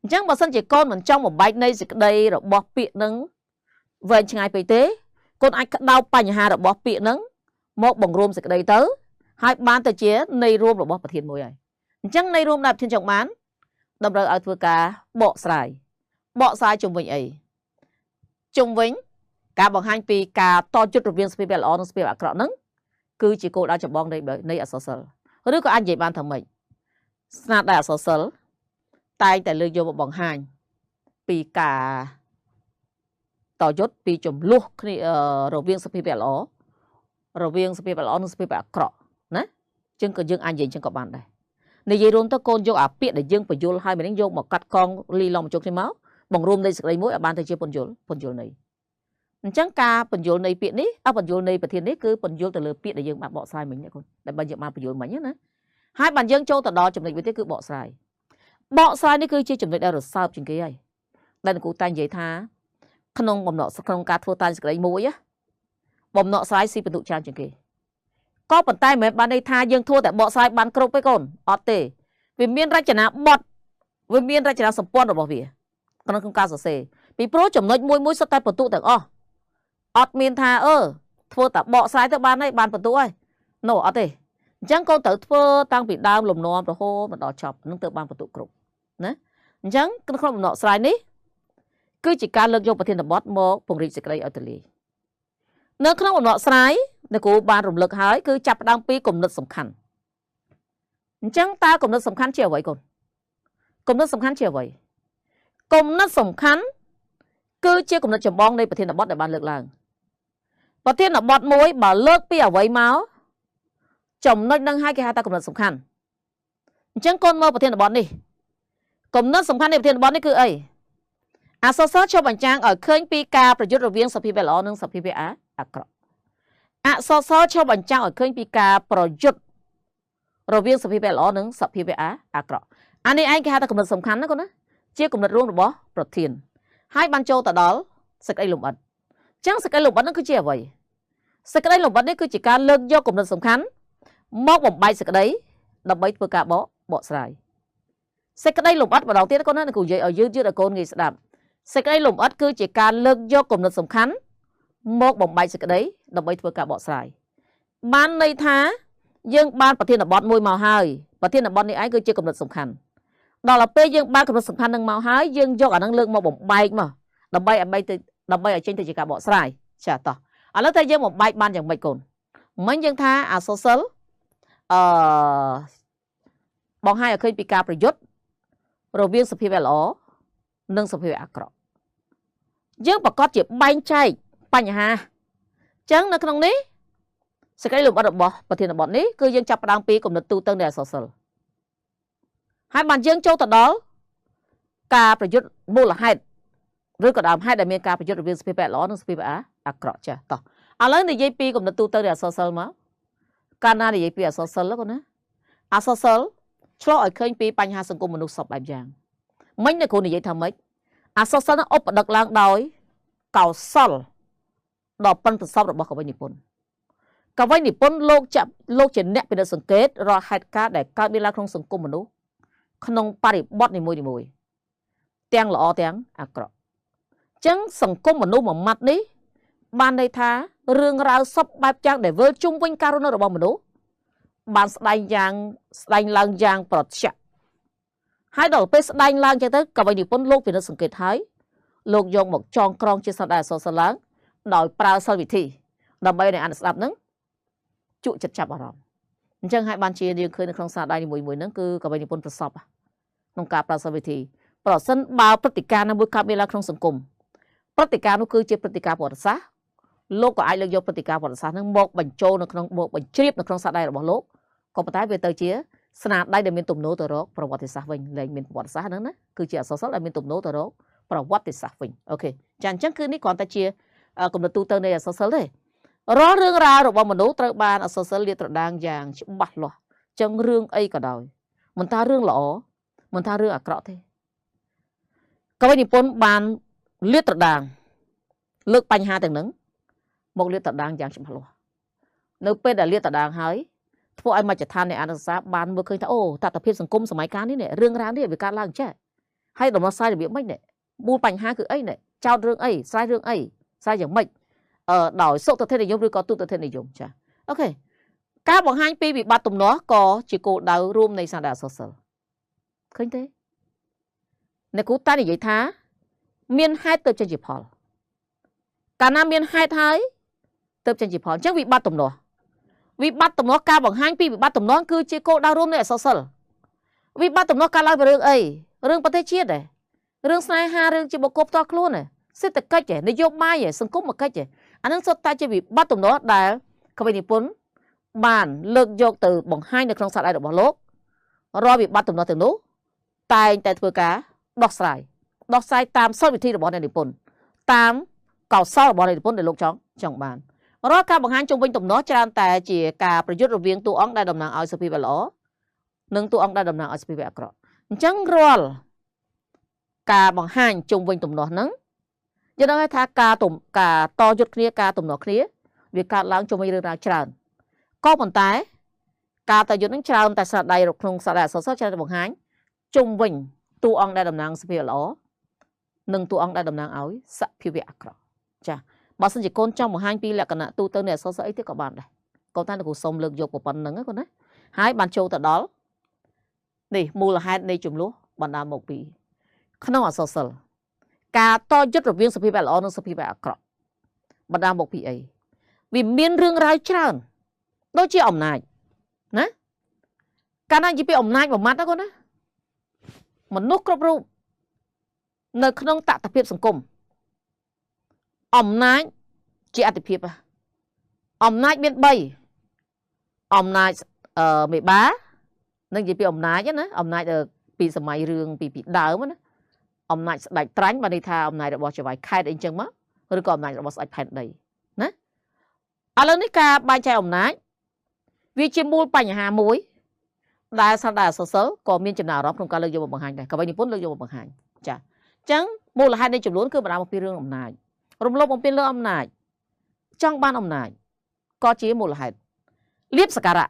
អញ្ចឹងបើសិនជាកូនមិនចង់បំបែកនៃសេចក្តីរបស់ពាក្យនឹងវែងឆ្ងាយពេកទេកូនអាចក្តោបបញ្ហារបស់ពាក្យនឹងមកបង្រួមសេចក្តីទៅហើយបានទៅជាន័យរួមរបស់ប្រធានមួយហើយអញ្ចឹងន័យរួមដែលប្រធានចង់បានតម្រូវឲ្យធ្វើការបកស្រាយជុំវិញអីជុំវិញការបង្ហាញពីការតយុទ្ធរវាងសភាវៈល្អនិងសភាវៈអាក្រក់ហ្នឹងគឺជាគោលដៅចម្បងនៃអក្សរសិល្ប៍ឬក៏អាចនិយាយបានថាម៉េចស្នាដៃអក្សរសិល្ប៍តែងតែលើកយកមកបង្ហាញពីការតយុទ្ធពីចំនួនគ្នារវាងសភាវៈល្អនិងសភាវៈអាក្រក់ណាចឹងក៏យើងអាចនិយាយចឹងក៏បានដែរនិយាយរួមទៅកូនយកអាពាក្យដែលយើងបញ្យល់ឲ្យមិននឹងយកមកកាត់កងលីឡំបញ្ចូលគ្នាមកបង្រួមនៃសេចក្តីមួយឲ្យបានទៅជាពន្យល់ន័យអញ្ចឹងការពន្យល់នៃពាក្យនេះពន្យល់នៃប្រធាននេះគឺពន្យល់ទៅលើពាក្យដែលយើងបានបកស្រាយមិញណាកូនដែលបានយើងបានពន្យល់មិញណាហើយបានយើងចូលទៅដល់ចំណុចមួយទៀតគឺបកស្រាយនេះគឺជាចំណុចដែលរសើបជាងគេហើយដែលគ្រូតែនិយាយថាក្នុងបំណក់ក្នុងការធ្វើតាមសេចក្តីមួយបំណក់ស្រាយស៊ីបន្ទុកច្រើនជាងគេក៏ប៉ុន្តែមិនមែនបានន័យថាយើងធ្វើតែបកស្រាយបានគ្រប់ទេកូនអត់ទេវាមានរចនាបថវាមានរចនាសម្ព័ន្ធរបស់វាក្នុងការសរសេរពីព្រោះចំណុចមួយសុទ្ធតែបន្ទុកទាំងអស់អត់មានថាធ្វើតែបកស្រាយទៅបានហើយបានបន្ទុកហើយនោះអត់ទេអញ្ចឹងកូនត្រូវធ្វើតាំងពីដើមលំនាំរហូតមកដល់ចប់នឹងទៅបានបន្ទុកគ្រប់ណាអញ្ចឹងក្នុងបំណក់ស្រាយនេះគឺជាការលើកយកប្រធានបទមកពង្រីកសេចក្តីឲ្យទូលាយនៅក្នុងបំណក់ស្រាយអ្នកគ្រូបានរំលឹកហើយគឺចាប់ផ្ដើមពីគំនិតសំខាន់អញ្ចឹងតើគំនិតសំខាន់ជាអ្វីកូនគំនិតសំខាន់ជាអ្វីគំនិតសំខាន់គឺជាគំនិតចម្បងនៃប្រធានបទដែលបានលើកឡើង ប្រធានបទមួយបើលើកពីអ្វីមកចំណុចនឹងឲ្យគេហៅថាកំណត់សំខាន់អញ្ចឹងកូនមើលប្រធានបទនេះកំណត់សំខាន់នៃប្រធានបទនេះគឺអីអក្សរសិល្ប៍ឆ្លុះបញ្ចាំងឲ្យឃើញពីការប្រយុទ្ធរវាងសភាវៈល្អនិងសភាវៈអាក្រក់អក្សរសិល្ប៍ឆ្លុះបញ្ចាំងឲ្យឃើញពីការប្រយុទ្ធរវាងសភាវៈល្អនិងសភាវៈអាក្រក់អានេះឯងគេហៅថាកំណត់សំខាន់ណាកូនណាជាកំណត់រួមរបស់ប្រធានហើយបានចូលទៅដល់សេចក្តីលម្អិតអញ្ចឹងសេចក្តីលម្អិតហ្នឹងគឺជាអ្វីសេចក្តីលម្អិតនេះគឺជាការលើកយកកំណត់សំខាន់មកបំបែកសេចក្តីដើម្បីធ្វើការបកស្រាយសេចក្តីលម្អិតម្ដងទៀតកូនណាគ្រូនិយាយឲ្យយឺតឲ្យកូនងាយស្ដាប់សេចក្តីលម្អិតគឺជាការលើកយកកំណត់សំខាន់មកបំបែកសេចក្តីដើម្បីធ្វើការបកស្រាយបានន័យថាយើងបានប្រធានបទមួយមកហើយប្រធានបទនេះឯងគឺជាកំណត់សំខាន់ដល់ពេលយើងបានកំណត់សំខាន់នឹងមកហើយយើងយកអានឹងលើកមកបំបែកមកដើម្បីឲ្យចេញទៅជាការបកស្រាយចាតោះឥឡូវតែយើងបំបែកបានយ៉ាងម៉េចកូនមិញយើងថាអក្សរសិល្ប៍បង្ហាញឲ្យឃើញពីការប្រយុទ្ធរវាងសភាវៈល្អនិងសភាវៈអាក្រក់យើងប្រកាសជាបែងចែកបញ្ហាអញ្ចឹងនៅក្នុងនេះសេចក្តីលម្អិតរបស់ប្រធានបទនេះគឺយើងចាប់ផ្ដើមពីគំនិតទូទៅនៃអក្សរសិល្ប៍ហើយបានយើងចូលទៅដល់ការប្រយុទ្ធមូលហេតុឬក៏ដើមហេតុដែលមានការប្រយុទ្ធរវាងសភាវៈល្អនិងសភាវៈអាក្រក់ចាតោះឥឡូវនិយាយពីគំនិតទូទៅនៃអក្សរសិល្ប៍មកកាលណានិយាយពីអក្សរសិល្ប៍កូនណាអក្សរសិល្ប៍ឆ្លោះឲ្យឃើញពីបញ្ហាសង្គមមនុស្សសពបែបយ៉ាងមិញអ្នកគ្រូនិយាយថាម៉េចអក្សរសិល្ប៍ឧបដឹកឡើងដោយកោសលដ៏ប៉ិនប្រសប់របស់កវីនិពន្ធកវីនិពន្ធលោកជាអ្នកពិនិត្យសង្កេតរាល់ហេតុការណ៍ដែលកើតមានឡើងក្នុងសង្គមមនុស្សក្នុងបរិបទនីមួយៗទាំងល្អទាំងអាក្រក់អញ្ចឹងសង្គមមនុស្សមួយម៉ាត់នេះបានន័យថារឿងរ៉ាវសពបែបយ៉ាងដែលវិលជុំវិញការរស់នៅរបស់មនុស្សបានស្ដែងឡើងយ៉ាងប្រតិយហើយដល់ពេលស្ដែងឡើងចឹងទៅកវីនិពន្ធលោកពិនិត្យសង្កេតហើយលោកយកមកចងក្រងជាសរសៃអក្សរសិល្ប៍ឡើងដោយប្រើសិល្បវិធីដើម្បីឲ្យអ្នកអានស្ដាប់ហ្នឹងជក់ចិត្តចាប់អារម្មណ៍អញ្ចឹងហើយបានជាយើងឃើញនៅក្នុងសារដៃនីមួយៗហ្នឹងគឺកវីនិពន្ធប្រសពក្នុងការប្រើសិល្បវិធីប្រសិនបើព្រឹត្តិការណ៍ណាមួយកើតមានឡើងក្នុងសង្គមព្រឹត្តិការណ៍នោះគឺជាព្រឹត្តិការណ៍ប្រវត្តិសាស្ត្រលោកក៏អាចលើកយកព្រឹត្តិការណ៍ប្រវត្តិសាស្ត្រហ្នឹងមកបញ្ចូលនៅក្នុងមកបញ្ជ្រាបនៅក្នុងសារដៃរបស់លោកក៏ប៉ុន្តែវាទៅជាស្នាដៃដែលមានទំនោរទៅរកប្រវត្តិសាស្ត្រវិញលែងមានប្រវត្តិសាស្ត្រហ្នឹងណាគឺជាអក្សរសិល្ប៍ដែលមានទំនោរទៅរកប្រវត្តិសាស្ត្រវិញអូខេចាអញ្ចឹងគឺនេះគ្រាន់តែជាគំនិតទូទៅនៃអក្សរសិល្ប៍ទេរាល់រឿងរ៉ាវរបស់មនុស្សត្រូវបានអក្សរសិល្ប៍លាតត្រដាងយ៉ាងច្បាស់លាស់អញ្ចឹងរឿងអីក៏ដោយមិនថារឿងល្អមិនថារឿងអាក្រក់ទេកវីនិពន្ធបានលាតត្រដាងលើកបញ្ហាទាំងហ្នឹងមកលាតត្រដាងយ៉ាងច្បាស់លាស់នៅពេលដែលលាតត្រដាងហើយធ្វើឲ្យមជ្ឈដ្ឋាននៃអនុសាសន៍បានមើលឃើញថាអូតថភាពសង្គមសម័យកាលនេះរឿងរ៉ាវនេះវាកើតឡើងចេះហើយដំណោះស្រាយរបៀបម៉េចនេះមូលបញ្ហាគឺអីនេះចោតរឿងអីស្រាយរឿងអីស្រាយយ៉ាងម៉េចដោយសុទិដ្ឋិនិយមឬក៏ទុតិដ្ឋិនិយមចាអូខេការបង្ហាញពីវិបត្តិទំនាស់ក៏ជាគោលដៅរួមនៃសារអក្សរសិល្ប៍ឃើញទេអ្នកគ្រូតានិយាយថាមានហេតុទៅចេញជាផលកាលណាមានហេតុហើយទៅចេញជាផលអញ្ចឹងវិបត្តិទំនាស់ការបង្ហាញពីវិបត្តិទំនាស់គឺជាគោលដៅរួមនៃអក្សរសិល្ប៍វិបត្តិទំនាស់កើតឡើងពីរឿងអីរឿងប្រទេសជាតិដែររឿងស្នេហារឿងជាបុគ្គលផ្ទាល់ខ្លួនសេដ្ឋកិច្ចនយោបាយសង្គមកិច្ចអានឹងសុទ្ធតែជាវិបត្តិទំនាស់ដែលកវីនិពន្ធបានលើកយកទៅបង្ហាញនៅក្នុងសារដៃរបស់លោករាល់វិបត្តិទំនាស់ទាំងនោះតែងតែធ្វើការដោះស្រាយតាមសិល្បវិធីរបស់អ្នកនិពន្ធតាមកោសលរបស់អ្នកនិពន្ធដែលលោកចង់បានរាល់ការបង្ហាញជុំវិញទំនាស់ច្រើនតែជាការប្រយុទ្ធរវាងតួអង្គដែលតំណាងឲ្យសភាវៈល្អនិងតួអង្គដែលតំណាងឲ្យសភាវៈអាក្រក់អញ្ចឹងរាល់ការបង្ហាញជុំវិញទំនាស់ហ្នឹងយើងដឹងថាការតយុទ្ធគ្នាការទំនាស់គ្នាវាកើតឡើងជុំវិញរឿងរ៉ាវច្រើនក៏ប៉ុន្តែការតយុទ្ធហ្នឹងច្រើនតែស្នាដៃក្នុងសារអក្សរសិល្ប៍ច្រើនតែបង្ហាញជុំវិញតួអង្គដែលតំណាងសភាវៈល្អនិងតួអង្គដែលតំណាងឲ្យសភាវៈអាក្រក់ចាបើសិនជាកូនចង់បង្ហាញពីលក្ខណៈទូទៅនៃអក្សរសិល្ប៍អីទៀតក៏បានដែរកូនតែគ្រូសូមលើកយកប៉ុណ្្នឹងណាកូនណាហើយបានចូលទៅដល់នេះមូលហេតុនៃចំនួនបណ្ដាលមកពីក្នុងអក្សរសិល្ប៍ការតយុទ្ធរវាងសភាវៈល្អនិងសភាវៈអាក្រក់បណ្ដាលមកពីអីវាមានរឿងរ៉ាវច្រើនដូចជាអំណាចណាកាលណានិយាយពីអំណាចមួយម៉ាត់ណាកូនណាមនុស្សគ្រប់រូបនៅក្នុងតថភាពសង្គមអំណាចជាអត្ថិភាព អំណាចមាន3អំណាចមេបានឹងនិយាយពីអំណាចណាអំណាចពីសម័យរឿងពីដើមណាអំណាចស្ដេចត្រាញ់បានន័យថាអំណាចរបស់ចៅហ្វាយខេត្តអីចឹងមកឬក៏អំណាចរបស់ស្ដេចផែនដីណាឥឡូវនេះការបែងចែកអំណាចវាជាមូលបញ្ហាមួយដែលសាស្ត្រអសរសិល្ប៍ក៏មានចំណារអារម្មណ៍ក្នុងការលើកយកមកបង្ហាញដែរកវីនិពន្ធលើកយកមកបង្ហាញចាអញ្ចឹងមូលហេតុនៃចំនួនគឺបណ្ដាលមកពីរឿងអំណាចរំលោភបំពានលើអំណាចចង់បានអំណាចក៏ជាមូលហេតុលៀបសក្ការៈ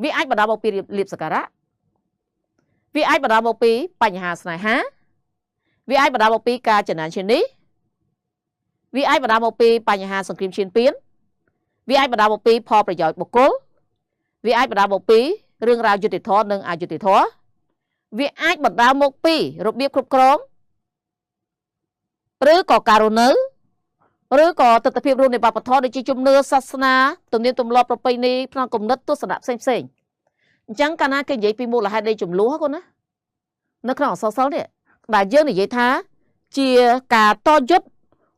វាអាចបណ្ដាលមកពីលៀបសក្ការៈវាអាចបណ្ដាលមកពីបញ្ហាស្នេហាវាអាចបណ្ដាលមកពីការចំណានឈានីវាអាចបណ្ដាលមកពីបញ្ហាសង្គ្រាមឈានពានវាអាចបណ្ដាលមកពីផលប្រយោជន៍បុគ្គលវាអាចបណ្ដាលមកពីរឿងរ៉ាវយុត្តិធម៌និងអយុត្តិធម៌វាអាចបណ្ដាលមកពីរបៀបគ្រប់គ្រងឬក៏ការរស់នៅឬក៏ទស្សនវិជ្ជារួមនៃវប្បធម៌ដូចជាជំនឿសាសនាទំនៀមទម្លាប់ប្រពៃណីផ្នែកគំនិតទស្សនៈផ្សេងអញ្ចឹងកាលណាគេនិយាយពីមូលហេតុនៃចំនួនហ្នឹងណានៅក្នុងអក្សរសិល្ប៍នេះដែលយើងនិយាយថាជាការតយុទ្ធ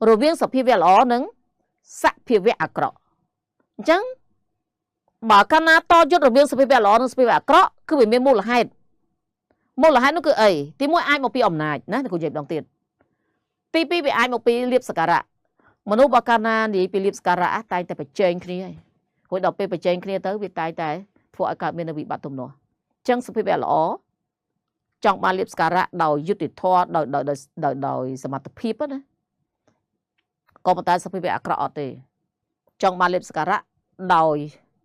រវាងសភាវៈល្អនិងសភាវៈអាក្រក់អញ្ចឹងបើកាលណាតយុទ្ធរវាងសភាវៈល្អនិងសភាវៈអាក្រក់គឺវាមានមូលហេតុនោះគឺអីទី1អាចមកពីអំណាចណាគូនិយាយម្ដងទៀតទី2វាអាចមកពីលៀបសក្ការៈមនុស្សបើកាលណានិយាយពីលៀបសក្ការៈតែងតែប្រជែងគ្នាហើយរួចដល់ពេលប្រជែងគ្នាទៅវាតែងតែធ្វើឲ្យកើតមានវិបត្តិទំនាស់អញ្ចឹងសភាវៈល្អចង់បានលៀបសក្ការៈដោយយុត្តិធម៌ដោយសមត្ថភាពណាក៏ប៉ុន្តែសភាវៈអាក្រក់អត់ទេចង់បានលៀបសក្ការៈដោយ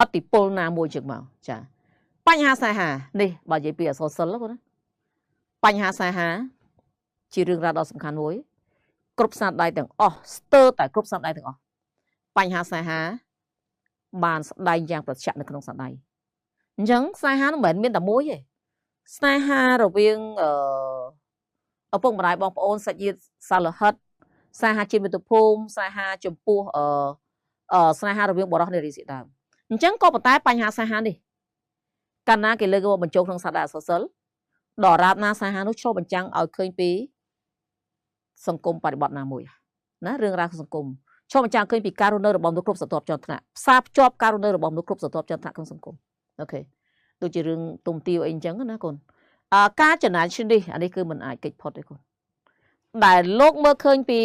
អតិពលណាមួយជើងមកចាបញ្ហាស្នេហានេះបើនិយាយពីអក្សរសិល្ប៍ណាបញ្ហាស្នេហាជារឿងរ៉ាវដ៏សំខាន់មួយគ្រប់ស្នាដៃទាំងអស់ស្ទើរតែគ្រប់ស្នាដៃទាំងអស់បញ្ហាស្នេហាបានស្ដែងយ៉ាងប្រឆាំងនៅក្នុងស្នាដៃអញ្ចឹងស្នេហាមិនមែនមានតែមួយទេស្នេហារវាងឪពុកម្ដាយបងប្អូនសាច់ញាតិសាលហិតស្នេហាជាមិត្តភូមិស្នេហាចំពោះស្នេហារវាងបរិសុទ្ធនារីជាដើមអញ្ចឹងក៏ប៉ុន្តែបញ្ហាស្នេហានេះកាលណាគេលើកមកបញ្ចូលក្នុងសាស្ត្រអក្សរសិល្ប៍ដរាបណាស្នេហានោះឆ្លុះបញ្ចាំងឲ្យឃើញពីសង្គមបរិបទណាមួយណារឿងរ៉ាវសង្គមឆ្លុះបញ្ចាំងឃើញពីការរស់នៅរបស់មនុស្សគ្រប់ស្រទាប់ជាន់ថ្នាក់ផ្សារភ្ជាប់ការរស់នៅរបស់មនុស្សគ្រប់ស្រទាប់ជាន់ថ្នាក់ក្នុងសង្គមអូខេដូចជារឿងទុំទាវអីអញ្ចឹងណាកូនការចំណាយឈ្នេះអានេះគឺមិនអាចគេចផុតទេកូនដែលលោកមើលឃើញពី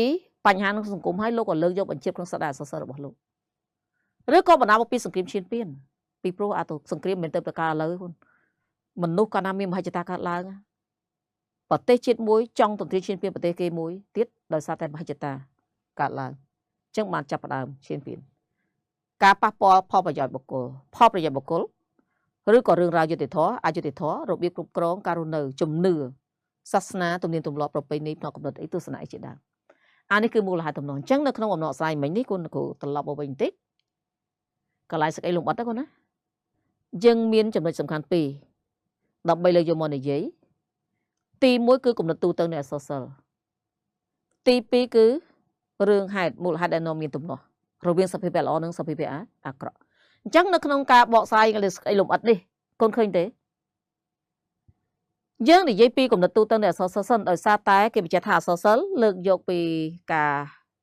បញ្ហាក្នុងសង្គមហើយលោកក៏លើកយកបញ្ជាក្នុងសាស្ត្រអក្សរសិល្ប៍របស់លោកឬក៏បណ្ដាលមកពីសង្គ្រាមឈានពានពីព្រោះសង្គ្រាមមិនទៅប្រការឥឡូវកូនមនុស្សកាលណាមានមហិច្ឆតាកើតឡើងប្រទេសជាតិមួយចង់ទន្ទ្រានឈានពានប្រទេសគេមួយទៀតដោយសារតែមហិច្ឆតាកើតឡើងអញ្ចឹងបានចាប់ផ្ដើមឈានពានការប៉ះពាល់ផលប្រយោជន៍បុគ្គលឬក៏រឿងរ៉ាវយុត្តិធម៌អយុត្តិធម៌របៀបគ្រប់គ្រងការរស់នៅជំនឿសាសនាទំនៀមទម្លាប់ប្រពៃណីផ្នែកកំណត់អីទស្សនៈអីជាដើមអានេះគឺមូលហេតុទំនងអញ្ចឹងនៅក្នុងអំណោយស្រាយមិញនេះគុណគ្រូត្រឡប់មកវិញបន្តិចកន្លែងសេចក្តីលំអិតទៅកូនណាយើងមានចំណុចសំខាន់ពីរដើម្បីលើកយកមកនិយាយទី1គឺគំនិតទូទៅនៃអក្សរសិល្ប៍ទី2គឺរឿងហេតុមូលហេតុដែលនាំមានទំនាស់រវាងសភាវៈល្អនិងសភាវៈអាក្រក់អញ្ចឹងនៅក្នុងការបកស្រាយលើសេចក្តីលំអិតនេះកូនឃើញទេយើងនិយាយពីគំនិតទូទៅនៃអក្សរសិល្ប៍ដោយសារតែគេបញ្ជាក់ថាអក្សរសិល្ប៍លើកយកពីការ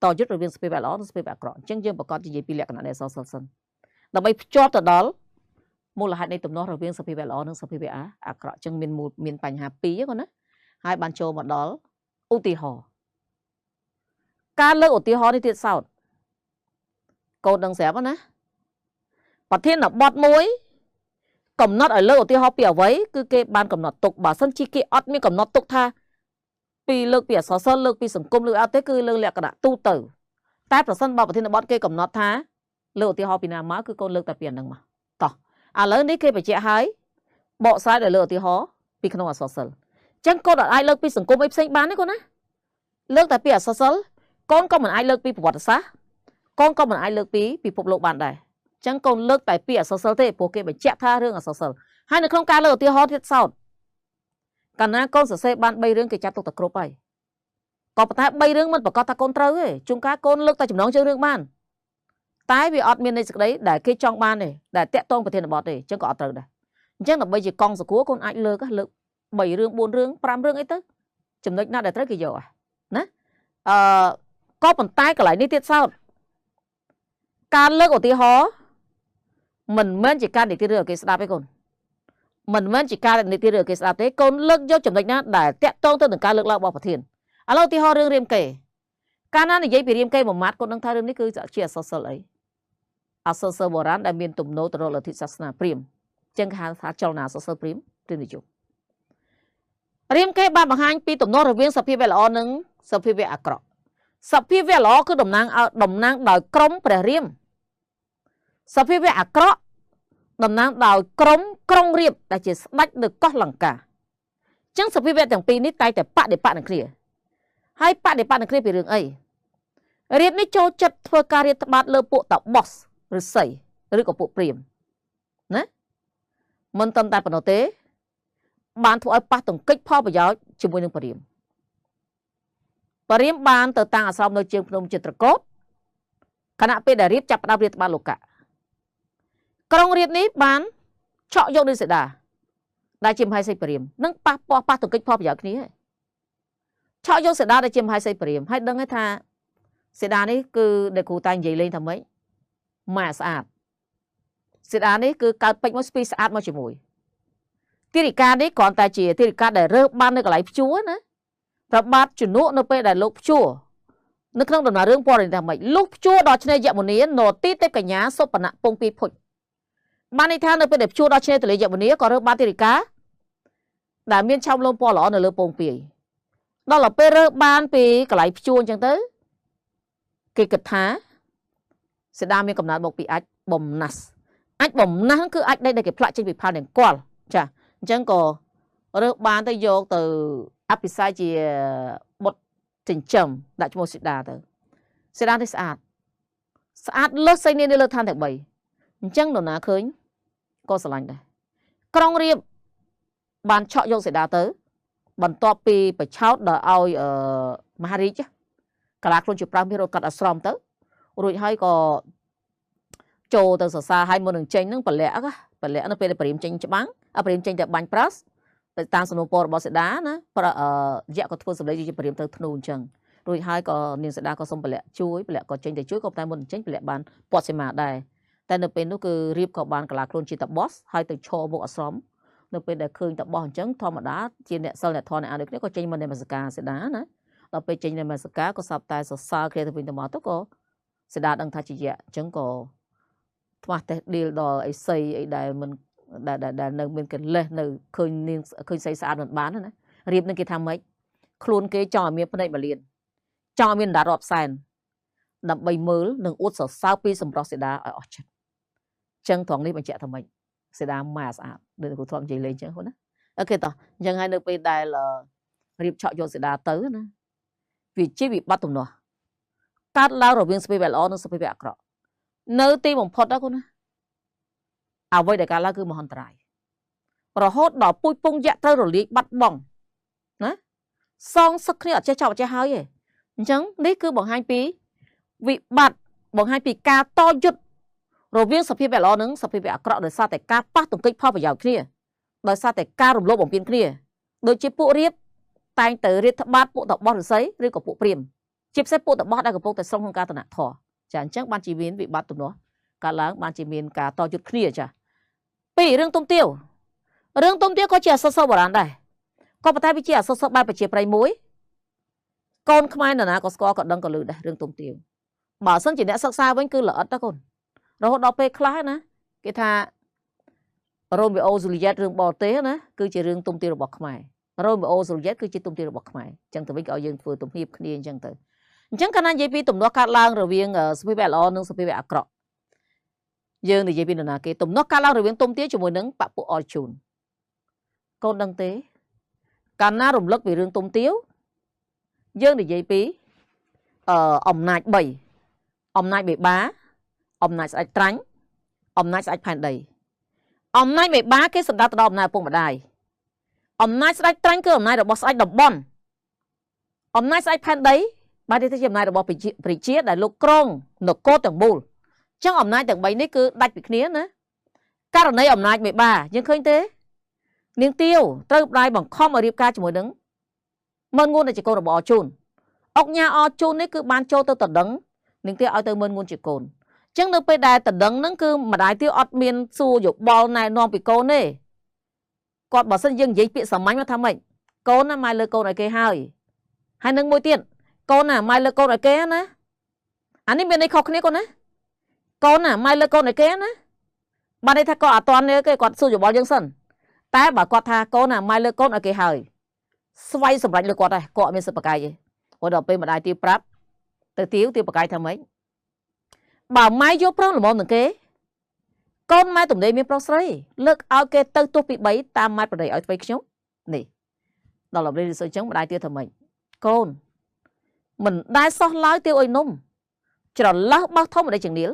តយុទ្ធរវាងសភាវៈល្អនិងសភាវៈអាក្រក់អញ្ចឹងយើងប្រកាសនិយាយពីលក្ខណៈនៃអក្សរសិល្ប៍ដើម្បីភ្ជាប់ទៅដល់មូលហេតុនៃទំនាស់រវាងសភាវៈល្អនិងសភាវៈអាក្រក់អញ្ចឹងមានបញ្ហាពីរហ្នឹងណាហើយបានចូលមកដល់ឧទាហរណ៍ការលើកឧទាហរណ៍នេះទៀតសោតកូនដឹងស្រាប់ណាប្រធានបទមួយកំណត់ឲ្យលើកឧទាហរណ៍ពីអ្វីគឺគេបានកំណត់ទុកបើសិនជាគេអត់មានកំណត់ទុកថាពីលើកពីអក្សរសិល្ប៍លើកពីសង្គមលើកអត់ទេគឺលើកលក្ខណៈទូទៅតែប្រសិនបើប្រធានបទគេកំណត់ថាលើកឧទាហរណ៍ពីណាមកគឺកូនលើកតែពីអានឹងមកតោះឥឡូវនេះគេបញ្ជាក់ឲ្យបកស្រាយដោយលើកឧទាហរណ៍ពីក្នុងអក្សរសិល្ប៍អញ្ចឹងកូនអាចលើកពីសង្គមអីផ្សេងបានទេកូនណាលើកតែពីអក្សរសិល្ប៍កូនក៏មិនអាចលើកពីប្រវត្តិសាស្ត្រកូនក៏មិនអាចលើកពីពិភពលោកបានដែរអញ្ចឹងកូនលើកតែពីអក្សរសិល្ប៍ទេព្រោះគេបញ្ជាក់ថារឿងអក្សរសិល្ប៍ហើយនៅក្នុងការលើកឧទាហរណ៍ទៀតសោតកាលណាកូនសរសេរបាន3រឿងគេចាត់ទុកតែគ្រប់ហើយក៏ប៉ុន្តែ3រឿងមិនប្រកាសថាកូនត្រូវទេជួនកាលកូនលើកតែចំណងជើងរឿងបានតែវាអត់មានន័យសេចក្តីដែលគេចង់បានទេដែលតាក់ទងប្រធានបទទេអញ្ចឹងក៏អត់ត្រូវដែរអញ្ចឹងដើម្បីជាកង់សកួរកូនអាចលើក3រឿង4រឿង5រឿងអីទៅចំណុចណាដែលត្រូវគេយកណាក៏ប៉ុន្តែកន្លែងនេះទៀតសោត ការលើកឧទាហរណ៍មិនមែនជាការនិយាយរឿងគេស្ដាប់ទេកូនមិនមែនជាការនិយាយរឿងគេស្ដាប់ទេកូនលើកយកចំណុចណាដែលតាក់ទងទៅនឹងការលើកឡើងរបស់ប្រធានឥឡូវឧទាហរណ៍រឿងរាមកេរ្តិ៍កាលណានិយាយពីរាមកេរ្តិ៍មួយម៉ាត់កូនដឹងថារឿងនេះគឺជាអក្សរសិល្ប៍អីអក្សរសិល្ប៍បុរាណដែលមានទំនោរទៅរកលទ្ធិសាសនាព្រាហ្មណ៍ចឹងគេហៅថាចលនាអក្សរសិល្ប៍ព្រាហ្មណ៍និយមរាមកេរ្តិ៍បានបង្ហាញពីទំនោររវាងសភាវៈល្អនិងសភាវៈអាក្រក់សភាវៈល្អគឺតំណាងដោយក្រុមព្រះរាមសភាវៈអាក្រក់តំណាងដោយក្រុងរាពណ៍ដែលជាស្ដេចនៅកោះលង្កាចឹងសភាវៈទាំងពីរនេះតែងតែបដិបត្តិនឹងគ្នាហើយបដិបត្តិនឹងគ្នាពីរឿងអីរាពណ៍នេះចូលចិត្តធ្វើការរាតត្បាតលើពួកតាបសឬសីឬក៏ពួកព្រាហ្មណ៍ណាមិនត្រឹមតែប៉ុណ្ណោះទេបានធ្វើឲ្យប៉ះទង្គិចផលប្រយោជន៍ជាមួយនឹងព្រាហ្មណ៍បានទៅតាំងអាស្រមនៅជើងភ្នំចិត្រកូតខណៈពេលដែលរាពណ៍ចាប់ផ្ដើមរាតត្បាតលោកៈក្រុងរាពណ៍នេះបានឆក់យកដូចសេដាដែលជាមហេសីព្រាហ្មណ៍នឹងប៉ះទង្គិចផលប្រយោជន៍គ្នាឆក់យកសេដាដែលជាមហេសីព្រាហ្មណ៍ហើយដឹងថាសេដានេះគឺដែលគ្រូតែនិយាយលេងថាម៉េចម៉ាស្អាតសេដានេះគឺកើតពេជ្រមកស្ពីស្អាតមកជាមួយទារិកានេះគ្រាន់តែជាទារិកាដែលរើសបាននៅកន្លែងព្យួរណាប្របាទជំនួសនៅពេលដែលលោកព្យួរនៅក្នុងដំណើររឿងព័ត៌មានថាម៉េចលុះព្យួរដល់ឆ្នេរយមុនីនទីទេពកញ្ញាសុបណៈពងពីភុជបានន័យថានៅពេលដែលព្យួរដល់ឆ្នេរទន្លេយមុនីក៏រើសបានទារិកាដែលមានឆោមលំពណ៌ល្អនៅលើពងពីដល់ពេលរើសបានពីកន្លែងព្យួរអញ្ចឹងទៅគេគិតថាសេដាមានកំណត់មកពីអាចបំណាស់អាចបំណាស់គឺអាចដែលគេផ្លាក់ចេញពីផលនង្គ័លចាអញ្ចឹងក៏រើសបានទៅយកទៅអភិសេកជាបុត្រចិញ្ចឹមដាក់ឈ្មោះសេដាទៅសេដានេះស្អាតលើសសីនេះលើឋានទាំង3អញ្ចឹងនរណាឃើញក៏ស្រឡាញ់ដែរក្រុងរាពណ៍បានឆក់យកសេដាទៅបន្ទាប់ពីបញ្ឆោតដល់ឲ្យមហារាជកាលាខ្លួនជា5មានរត់កាត់អាស្រមទៅរួចហើយក៏ចូលទៅសរសើរឲ្យមុននឹងចេញនឹងប្រលាក់នៅពេលដែលព្រាមចេញច្បាំងព្រាមចេញទៅបាញ់ប្រាសទៅតាមសំណូមពររបស់សេដាណាយៈក៏ធ្វើសម្លេងជាព្រាមទៅធ្នូអញ្ចឹងរួចហើយក៏នាងសេដាក៏សុំប្រលាក់ជួយប្រលាក់ក៏ចេញទៅជួយក៏តែមុនចេញប្រលាក់បានពាត់សីមាដែរតែនៅពេលនោះគឺរៀបក៏បានកាលាខ្លួនជាតបសហើយទៅឈរមុខអាស្រមនៅពេលដែលឃើញតបសអញ្ចឹងធម្មតាជាអ្នកសិលអ្នកធម៌អ្នកអានដូចគ្នាក៏ចេញមកនមស្ការសេដាណាដល់ពេលចេញនមស្ការក៏សាប់តែសរសើរគ្នាទៅវិញទៅមកទៅក៏សេដាដឹងថាជាយៈអញ្ចឹងក៏ថ្មះតេះឌីលដល់អីសីអីដែលមិនដែលនៅមានកលេសនៅឃើញនាងឃើញសីស្អាតមិនបានណារៀបនឹងគេថាម៉េចខ្លួនគេចង់ឲ្យមានភ្នែកបលៀនចង់ឲ្យមានដារាប់សែនដើម្បីមើលនិងអួតសរសើរពីសម្រស់សេដាឲ្យអស់ចិត្តចឹងត្រង់នេះបញ្ជាក់ថាម៉េចសេដាម៉ែស្អាតដូចគ្រូធំនិយាយលេងចឹងហ្នឹងណាអូខេតោះអញ្ចឹងហើយនៅពេលដែលរៀបឆក់យកសេដាទៅណាវាជាវិបត្តិទំនាស់កើតឡើងរវាងសភាវៈល្អនិងសភាវៈអាក្រក់នៅទីបំផុតណាគូណាអ្វីដែលកើតឡើងគឺមហន្តរាយរហូតដល់ពូជពងយៈត្រូវរលាយបាត់បង់ណាសងសឹកគ្នាអត់ចេះចប់អត់ចេះហើយទេអញ្ចឹងនេះគឺបង្ហាញពីវិបត្តិបង្ហាញពីការតយុទ្ធរវាងសភាវៈល្អនិងសភាវៈអាក្រក់ដោយសារតែការប៉ះទង្គិចផលប្រយោជន៍គ្នាដោយសារតែការរំលោភបំពានគ្នាដូចជាពួករាពណ៍តែងទៅរាតត្បាតពួកតបសឫស្សីឬក៏ពួកព្រាហ្មណ៍ជាពិសេសពួកតបសដែលកំពុងតែស្រុងក្នុងការតនធរចាអញ្ចឹងបានជាមានវិបត្តិទំនាស់កើតឡើងបានជាមានការតយុទ្ធគ្នាចាពីរឿងទុំទាវក៏ជាអក្សរសិល្ប៍បុរាណដែរក៏ប៉ុន្តែវាជាអក្សរសិល្ប៍បែបប្រជាប្រិយមួយកូនខ្មែរនរណាក៏ស្គាល់ក៏ដឹងក៏ឮដែររឿងទុំទាវបើសិនជាអ្នកសិក្សាវិញគឺល្អិតណាកូនរហូតដល់ពេលខ្លះណាគេថារ៉ូមីអូស៊ូលីយ៉ែតរឿងបរទេសណាគឺជារឿងទុំទាវរបស់ខ្មែររ៉ូមីអូស៊ូលីយ៉ែតគឺជាទុំទាវរបស់ខ្មែរអញ្ចឹងទៅវិញក៏ឲ្យយើងធ្វើទំហៀបគ្នាអញ្ចឹងទៅអញ្ចឹងកាលណានិយាយពីទំនាស់កើតឡើងរវាងសភាវៈល្អនិងសភាវៈអាក្រក់យើងនិយាយពីនរណាគេទំនាស់កើតឡើងរវាងទុំទាវជាមួយនឹងបពុអរជូនកូនដឹងទេកាលណារំលឹកពីរឿងទុំទាវយើងនិយាយពីអំណាច3អំណាចមេបាអំណាចស្ដេចត្រាញ់អំណាចស្ដេចផែនដីអំណាចមេបាគេសម្ដៅទៅដល់អំណាចឪពុកម្ដាយអំណាចស្ដេចត្រាញ់គឺអំណាចរបស់ស្ដេចតំបន់អំណាចស្ដេចផែនដីបានទៅជាអំណាចរបស់ប្រជាជាតិដែលលោកគ្រងនគរទាំងមូលអញ្ចឹងអំណាចទាំង3នេះគឺដាច់ពីគ្នាណាករណីអំណាចមេបាយើងឃើញទេនាងទាវត្រូវម្ដាយបង្ខំឲ្យរៀបការជាមួយនឹងមើលងួនដែលជាកូនរបស់អរជូនអុកញ៉ាអរជូននេះគឺបានចូលទៅតដឹងនាងទាវឲ្យទៅមើលងួនជាកូន ចឹងនៅពេលដែលតដឹងហ្នឹងគឺម្ដាយទាវអត់មានសួរយោបល់ណែនាំពីកូនទេគាត់បើសិនយើងនិយាយពាក្យសាមញ្ញមកថាម៉េចកូនណាម៉ែលើកូនឲ្យគេហើយនឹងមួយទៀតកូនណាម៉ែលើកូនឲ្យគេណាអានេះមានន័យខុសគ្នាកូនណាកូនណាម៉ែលើកូនឲ្យគេណាបានន័យថាគាត់អត់ទាន់ទេគាត់សួរយោបល់យើងសិនតែបើគាត់ថាកូនណាម៉ែលើកូនឲ្យគេហើយស្វ័យសម្រេចលើគាត់ដែរគាត់អត់មានសិទ្ធិបកាយទេព្រោះដល់ពេលម្ដាយទាវប្រាប់ទៅទាវបកាយថាម៉េចបើម៉ែយកប្រុសល្មមនឹងគេកូនម៉ែទំនេរមានប្រុសស្រីលើកឲ្យគេទៅទោះពី3តាមម៉ែប្រដីឲ្យថ្មីខ្ញុំនេះដល់ឡប់នេះអញ្ចឹងម្ដាយទាវថាម៉េចកូនមិនដែលសោះឡើយទាវអុយនំច្រឡោះបោះធំម្ដេចចង្នៀល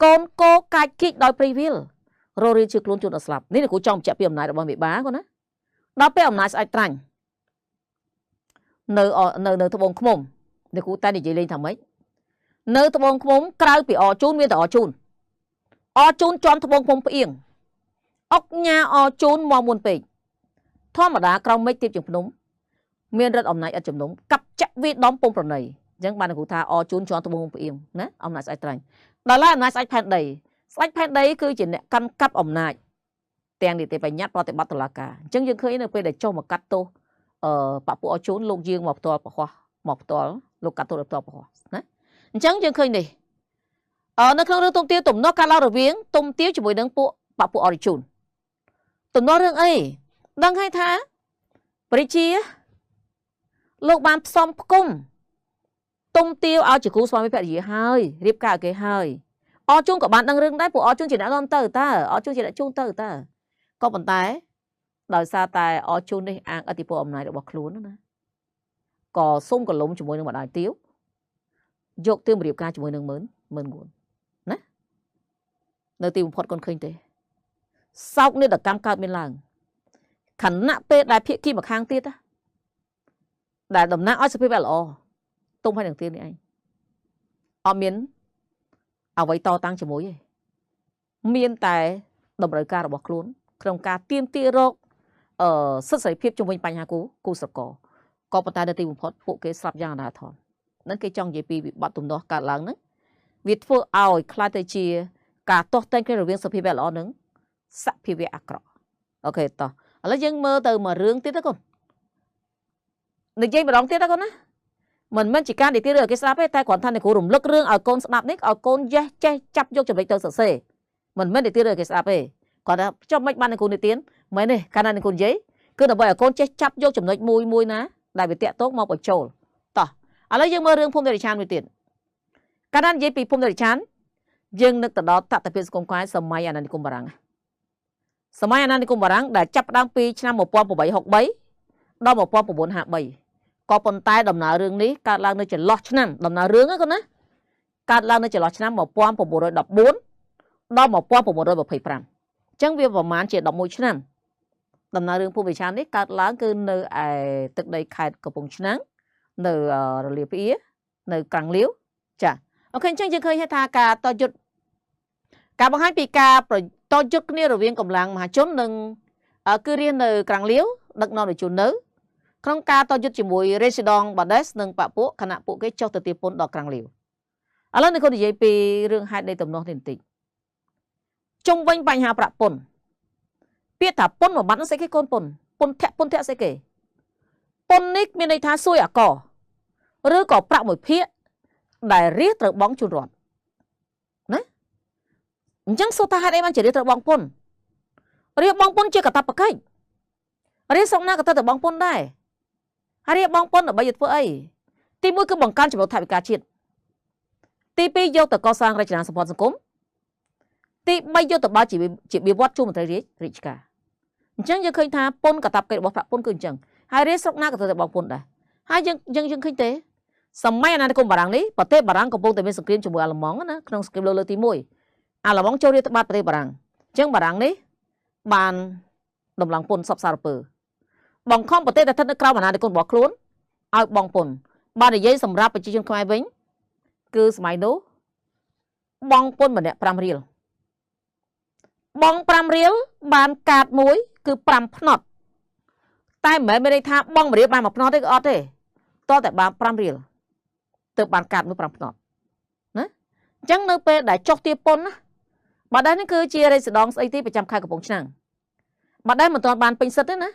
កូនគោកាច់គិចដោយព្រៃវាលររៀនជឿខ្លួនជួនដល់ស្លាប់នេះគ្រូចង់បញ្ជាក់ពីអំណាចរបស់មេបាគាត់ណាដល់ពេលអំណាចស្អែកត្រាញ់នៅត្បូងឃ្មុំនេះគ្រូតែនិយាយលេងថាម៉េចនៅត្បូងឃ្មុំក្រៅពីអជូនមានតែអជូនជាន់ត្បូងឃ្មុំផ្អៀងអុកញ៉ាអជូនមកមុនពេកធម្មតាក្រោមមេឃទៀបជាងភ្នំមានរដ្ឋអំណាចឥតជំនុំកាប់ចាក់វាដំពងប្រណីអញ្ចឹងបានគ្រូថាអជូនជាន់ត្បូងផ្អៀងណាអំណាចស្អែកត្រាញ់ដល់ឡើយអំណាចស្អែកផែនដីគឺជាអ្នកកាន់កាប់អំណាចទាំងនីតិបញ្ញត្តិប្រតិបត្តិតុលាការអញ្ចឹងយើងឃើញនៅពេលដែលចុះមកកាត់ទោសបពុអជូនលោកយើងមកផ្ទាល់លោកកាត់ទោសផ្ទាល់ប្រហោះណាអញ្ចឹងយើងឃើញនេះនៅក្នុងរឿងទុំទាវទំនាស់កាលឡើងរវាងទុំទាវជាមួយនឹងពួកបពុអរិជូនទំនាស់រឿងអីដឹងហើយថាព្រះជាលោកបានផ្សំផ្គុំទុំទាវឲ្យជាគូស្វាមីភរិយាហើយរៀបការឲ្យគេហើយអជូនក៏បានដឹងរឿងដែរពួកអជូនជាអ្នកនាំទៅតើអជូនជាអ្នកជូនទៅតើក៏ប៉ុន្តែដោយសារតែអជូននេះអាងឥទ្ធិពលអំណាចរបស់ខ្លួនណាក៏សុំកលុំជាមួយនឹងម្ដាយទាវយកទាវមករៀបការជាមួយនឹងមើលងួនណានៅទីបំផុតគាត់ឃើញទេសោកនាដកម្មកើតមានឡើងខណៈពេលដែលភាគីម្ខាងទៀតដែលតំណាងឲ្យសភាពល្អទុំឲ្យនឹងទាវនេះឯងអត់មានអ្វីតតាំងជាមួយទេមានតែតម្រូវការរបស់ខ្លួនក្នុងការទាមទាររកសិទ្ធិសេរីភាពជំវិញបញ្ហាគូស្រករក៏ប៉ុន្តែនៅទីបំផុតពួកគេស្លាប់យ៉ាងអនាថរនឹងគេចង់និយាយពីវិបត្តិទំនាស់កើតឡើងហ្នឹងវាធ្វើឲ្យខ្លាចទៅជាការទាស់តែងគ្នារវាងសភាវៈល្អនឹងសភាវៈអាក្រក់អូខេតោះឥឡូវយើងមើលទៅមួយរឿងទៀតទៅកូននិយាយម្ដងទៀតទៅកូនណាមិនមែនជាការនិយាយរឿងឲ្យគេស្ដាប់ទេតែគ្រាន់ថាអ្នកគ្រូរំលឹករឿងឲ្យកូនស្ដាប់នេះឲ្យកូនចេះចាប់យកចំណុចទៅសរសេរមិនមែននិយាយរឿងឲ្យគេស្ដាប់ទេគាត់ថាចុះមិនបានអ្នកគ្រូនិទានមែនទេកាលណាអ្នកគ្រូនិយាយគឺដើម្បីឲ្យកូនចេះចាប់យកចំណុចមួយណាដែលវាតាក់ទងមកបញ្ចូលតោះឥឡូវយើងមើលរឿងភូមិតិរិឆានមួយទៀតកាលណានិយាយពីភូមិតិរិឆានយើងនឹកទៅដល់តតភាពសង្គមខ្មែរសម័យអាណានិគមបារាំងដែលចាប់ផ្ដើមពីឆ្នាំ1863ដល់1953ក៏ប៉ុន្តែដំណើររឿងនេះកើតឡើងនៅចន្លោះឆ្នាំដំណើររឿងហ្នឹងណាកើតឡើងនៅចន្លោះឆ្នាំ1914ដល់1925អញ្ចឹងវាប្រហែលជា11ឆ្នាំដំណើររឿងភូមិតិរិឆាននេះកើតឡើងគឺនៅឯទឹកដីខេត្តកំពង់ឆ្នាំងនៅរលាភ្អៀនៅក្រាំងលាវចាអូខេអញ្ចឹងយើងឃើញថាការតយុទ្ធការបង្ហាញពីការតយុទ្ធគ្នារវាងកម្លាំងមហាជននិងគឺរៀននៅក្រាំងលាវដឹកនាំដោយជួននៅក្នុងការតយុទ្ធជាមួយរេស៊ីដងបាដេសនិងបពុគណៈពួកគេចុះទៅទាពន្ធដល់ក្រាំងលាវឥឡូវនេះគាត់និយាយពីរឿងហេតុនៃទំនាស់នេះបន្តិចជុំវិញបញ្ហាប្រាក់ពន្ធពាក្យថាពន្ធមួយបាត់នោះស្អីគេកូនពន្ធស្អីគេពន្ធនេះមានន័យថាសួយអាកឬក៏ប្រាក់មួយភាគដែលរាជត្រូវបង់ជូនរដ្ឋណាអញ្ចឹងសួរថាហេតុអីបានជារាជត្រូវបង់ពន្ធរាជបង់ពន្ធជាកាតព្វកិច្ចរាជស្រុកណាក៏ទៅបង់ពន្ធដែរហើយរាជបង់ពន្ធដើម្បីធ្វើអីទី1គឺបង្កើនចំណូលថវិកាជាតិទី2យកទៅកសាងរចនាសម្ព័ន្ធសង្គមទី3យកទៅបើជាវិវត្តជួរមន្ត្រីរាជការអញ្ចឹងយើងឃើញថាពន្ធកាតព្វកិច្ចរបស់ប្រាក់ពន្ធគឺអញ្ចឹងហើយរាជស្រុកណាក៏ទៅបង់ពន្ធដែរហើយយើងឃើញទេសម័យអាណានិគមបារាំងនេះប្រទេសបារាំងកំពុងតែមានសង្គ្រាមជាមួយអាល្លឺម៉ង់ណាក្នុងសង្គ្រាមលើកទី1អាល្លឺម៉ង់ចូលរាតត្បាតប្រទេសបារាំងអញ្ចឹងបារាំងនេះបានដំឡើងពន្ធសពសារពើបង្ខំប្រទេសដែលស្ថិតនៅក្រោមអាណានិគមរបស់ខ្លួនឲ្យបង់ពន្ធបាននិយាយសម្រាប់ប្រជាជនខ្មែរវិញគឺសម័យនោះបង់ពន្ធម្នាក់5រៀលបង់5រៀលបានកាតមួយគឺ5ផ្នត់តែមិនមែនមានន័យថាបង់1រៀលបាន1ផ្នត់ទេក៏អត់ទេតតែបាន5រៀលទើបបានកាតមួយ5ផ្នត់ណា chẳng nơi pe đại chọc tia pôn á bà đây nó cứ chia đây sự đón ấy tí 100 khai của bóng chẳng bà đây mà toàn bàn bình sật đấy nè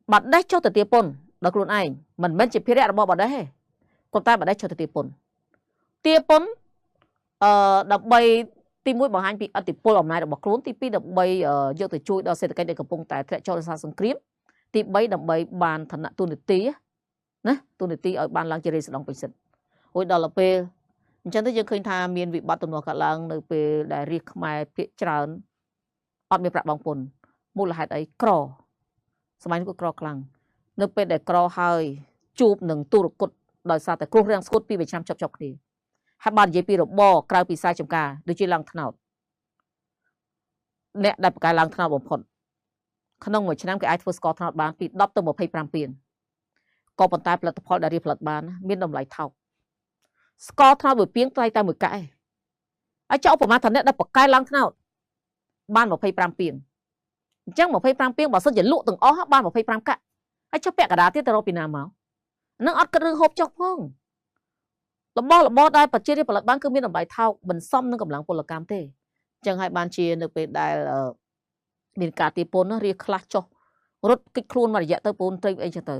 bà đây cho từ tia pôn đó luôn ai mình bên chỉ phía ra bỏ bà đây còn ta bà đây cho từ tia pôn đập bay tim mũi bảo hành bị tiệp pôn làm này đập bọc luôn tí pi đập bay vô từ chui đó sẽ cái đây của bông tại cho ra sông kiếm tí bay đập bay bàn thần nặng tu nịch tí nè tu nịch tí ở bàn lang chơi sự đón bình sật ôi đó là pe chẳng thấy dân khơi tha miền vị bắt tụi nó cả làng nơi về đại riêng mai phía tràn ọt miền bạc băng pồn mua là hạt ấy cỏสมัยนี้ก็ครอกลังเนื้อเป็ดแต่ครอหายจูบหนึ่งตูรกดโดยซาแต่ครูเรียงสกุลปีไปช้ำจบๆนี่ฮับบานเยปีรบบ่อกลายปีไซจมกาโดยจีลังถนอดเนี่ยได้ประกายลังถนอดบ่ผลขนมเหมือนชนะกับไอทัวสกอร์ถนอดบานปีดอบตัวหมดให้ปรามเปลี่ยนก็ปนตายผลิตภัณฑ์ได้ผลิตบานมีนมไหลเท่าสกอร์ถนอดบุ๋ยเปี้ยงไตตายมือไก่ไอเจ้าผมมาทันเนี่ยได้ประกายลังถนอดบ้านหมดให้ปรามเปลี่ยนจังหมดไฟปรามเปียงบอกสนจะลุตึงอ้อบ้านหมดไฟปรามกะไอ้เจ้าแปะกระดาษที่ตเราปีนาเมานั่งอัดกระดือหอบจอกพ่องระบอได้ปัจจัยที่ผลิตบ้านคือมีน้ำใบเท่าบรรซ่อมนั่งกำลังพลกรรมเต้จังให้บ้านเชียร์นึกไปได้มีการตีปนเรียกคลาชจรถกิจครูนมาเยอะเตอปนเตยเองจะเตอ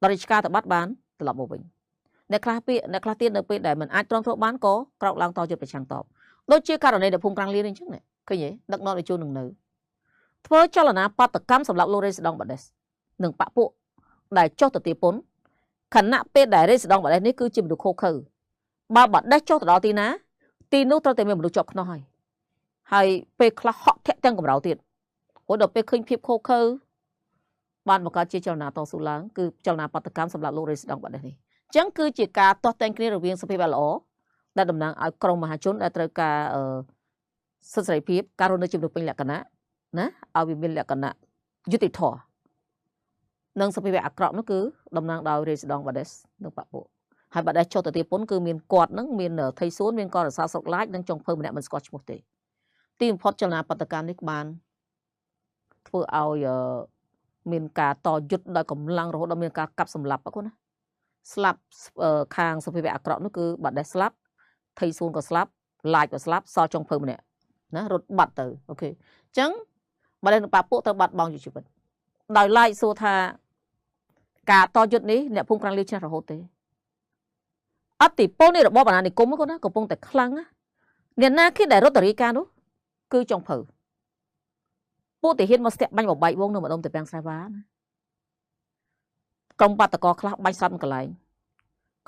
ตอนริชกาแต่บัดบ้านตลอดโมบิในคลาเปียในคลาเตียนนึกไปได้เหมือนอาจตรงทุกบ้านก็กระลังต่อจุดไปช่างตอบโดยเชี่ยการในเดี๋ยวพุ่งกลางเรียนจังเนี่ยคืออย่างดักนอนในจูนหนึ่งเนื้อเพื่อcho là naปัตตกรรมสำหรับโลเรสดองบัดเดสหนึ่งปะปุได้เจ้าตัวตีปนขณะเป็นได้เรสดองบัดเดสนี่คือจิมดูโคคือบาบัดได้เจ้าตัวตีนะตีนู้ตัวเต็มมันดูจบน้อยให้ไปคลาฮอตแทะจังกับเราตีโอ้เดี๋ยวไปขึ้นพิบโคคือบ้านบอกการเจ้านาต่อสู้ล้างคือเจ้านาปัตตกรรมสำหรับโลเรสดองบัดเดสนี่จังคือจิกาต่อแต่งคณีระเบียงสเปเบลโอได้ดำเนินเอากรมมหาชนได้ตระการสุดสายพิบการุณจิมดูเป็นหลักนะนะเอาวิบินแหลกกันนะยุติธรรมนั่งสเปเบอักรอบนั่นคือดำนางดาวเรสดองบัดเดสนั่งปะปุให้บัดได้โชว์ตัวตีปนคือมีนกอดนั่งมีนไทยซูนมีนกอดสาวสกไลท์นั่งจงเพิ่มเนี่ยมันสกอตช์หมดเลยทีมพอดเจนาปัตตการนิกบานเพื่อเอามีนกาต่อยุดโดยกำลังเราดำเนินการกับสำลับปะคุณนะสลับคางสเปเบอักรอบนั่นคือบัดได้สลับไทยซูนก็สลับไลท์ก็สลับซอจงเพิ่มเนี่ยนะรถบัดเตอร์โอเคจังมาเล่นปะปุเตอบัดบองอยู่ชีวิตโดยไล่โซธากาต่อจุดนี้เนี่ยพุ่งกลางเลี้ยงชนะเราโหดเลยอัติโป้นี่เราบอกว่านี่กุ้มก็นะก็พุ่งแต่ครั้งเนี่ยน่าคิดได้รถตรีการนู้คือจงเผอปุติเห็นมาเสียบังบอกใบวงหนึ่งมาดมแต่แปลงสายว้านะกรมปตกคลาบังซ้ำกันไหล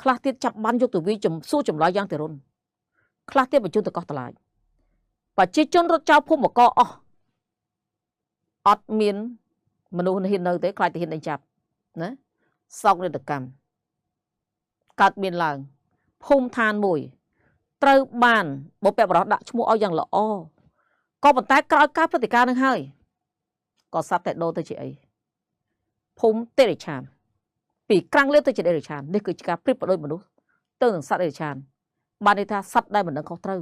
คลาที่จับบันยกตัววิจมสู้จมร้อยย่างแต่รุ่นคลาที่บรรจุตะกอตลายปัจจิจนรถเจ้าพุ่งบอกก็อดมีนมนุษย์เห็นเลยแต่ใครจะเห็นในจับนะสองเรื่องกรรมกัดมีนหลังพุ่มทานมวยเตาบ้านบอกแบบเราดักชั่วโมงเอาอย่างละอ้อก็บรรทัดกลายการปฏิการนึงให้ก็ซับแต่โดนตัวเฉยพุ่มเตะชานปีกลางเลือดตัวเฉยเดชานนี่คือการพลิกโดยมนุษย์เติมสัตว์เดชานบานในท่าซัดได้เหมือนนังเขาเตา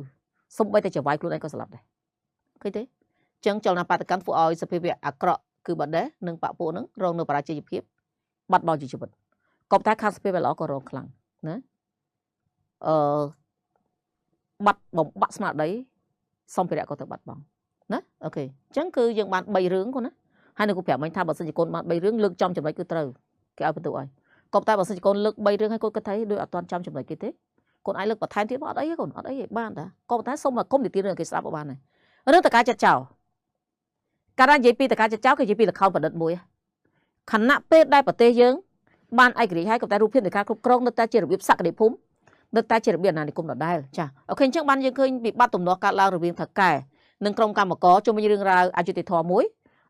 สมบัติแต่จะไว้กลุ่นนั้นก็สลับได้เคยเด้จังเจ้านาปาตกันฟูออยสเปเวอักระคือบัดเด้หนึ่งปะปูนึงรองหนึ่งปราชีพเพียบบัดบอลจีจุดกบท้ายข้างสเปเวล้อก็รองคลังนะบัดบ่มบัดสมาร์ทได้ส่งไปได้ก็ถึงบัดบอลนะโอเคจังคือยังบัดใบเรื่องคนนะให้หนึ่งกูแผลไม่ทำบัดสัญญาณบัดใบเรื่องเลือกจำจำไว้คือเตอร์แกเอาเป็นตัวไอ้กบท้ายบัดสัญญาณเลือกใบเรื่องให้คนก็thấyโดยอัตราจำจำไว้กี่เต้คนไอ้เลือกบัดท้ายที่บัดไอ้คนบัดไอ้บ้านนะกบท้ายส่งมาก้มติดตีเรื่องกี่สับบ้านnàyเรื่องตะการจัดเจ้าการเย็บปีตะการจัดเจ้าคือเย็บปีตะเขาประดับมวยขณะเป็ดได้ประเทศยังบ้านไอ้กรีให้กับแต่รูปเพียงแต่การครบครองนัตตาเจริญวิบสักในพุ่มนัตตาเจริญเบียนในกลุ่มดอกได้จ้ะโอเคช่างบ้านยังเคยbị bắtตุ่มดอกการลาวหรือเวียงถักไก่หนึ่งกรมการมาก่อจงมีเรื่องราวอาจุติทอมวย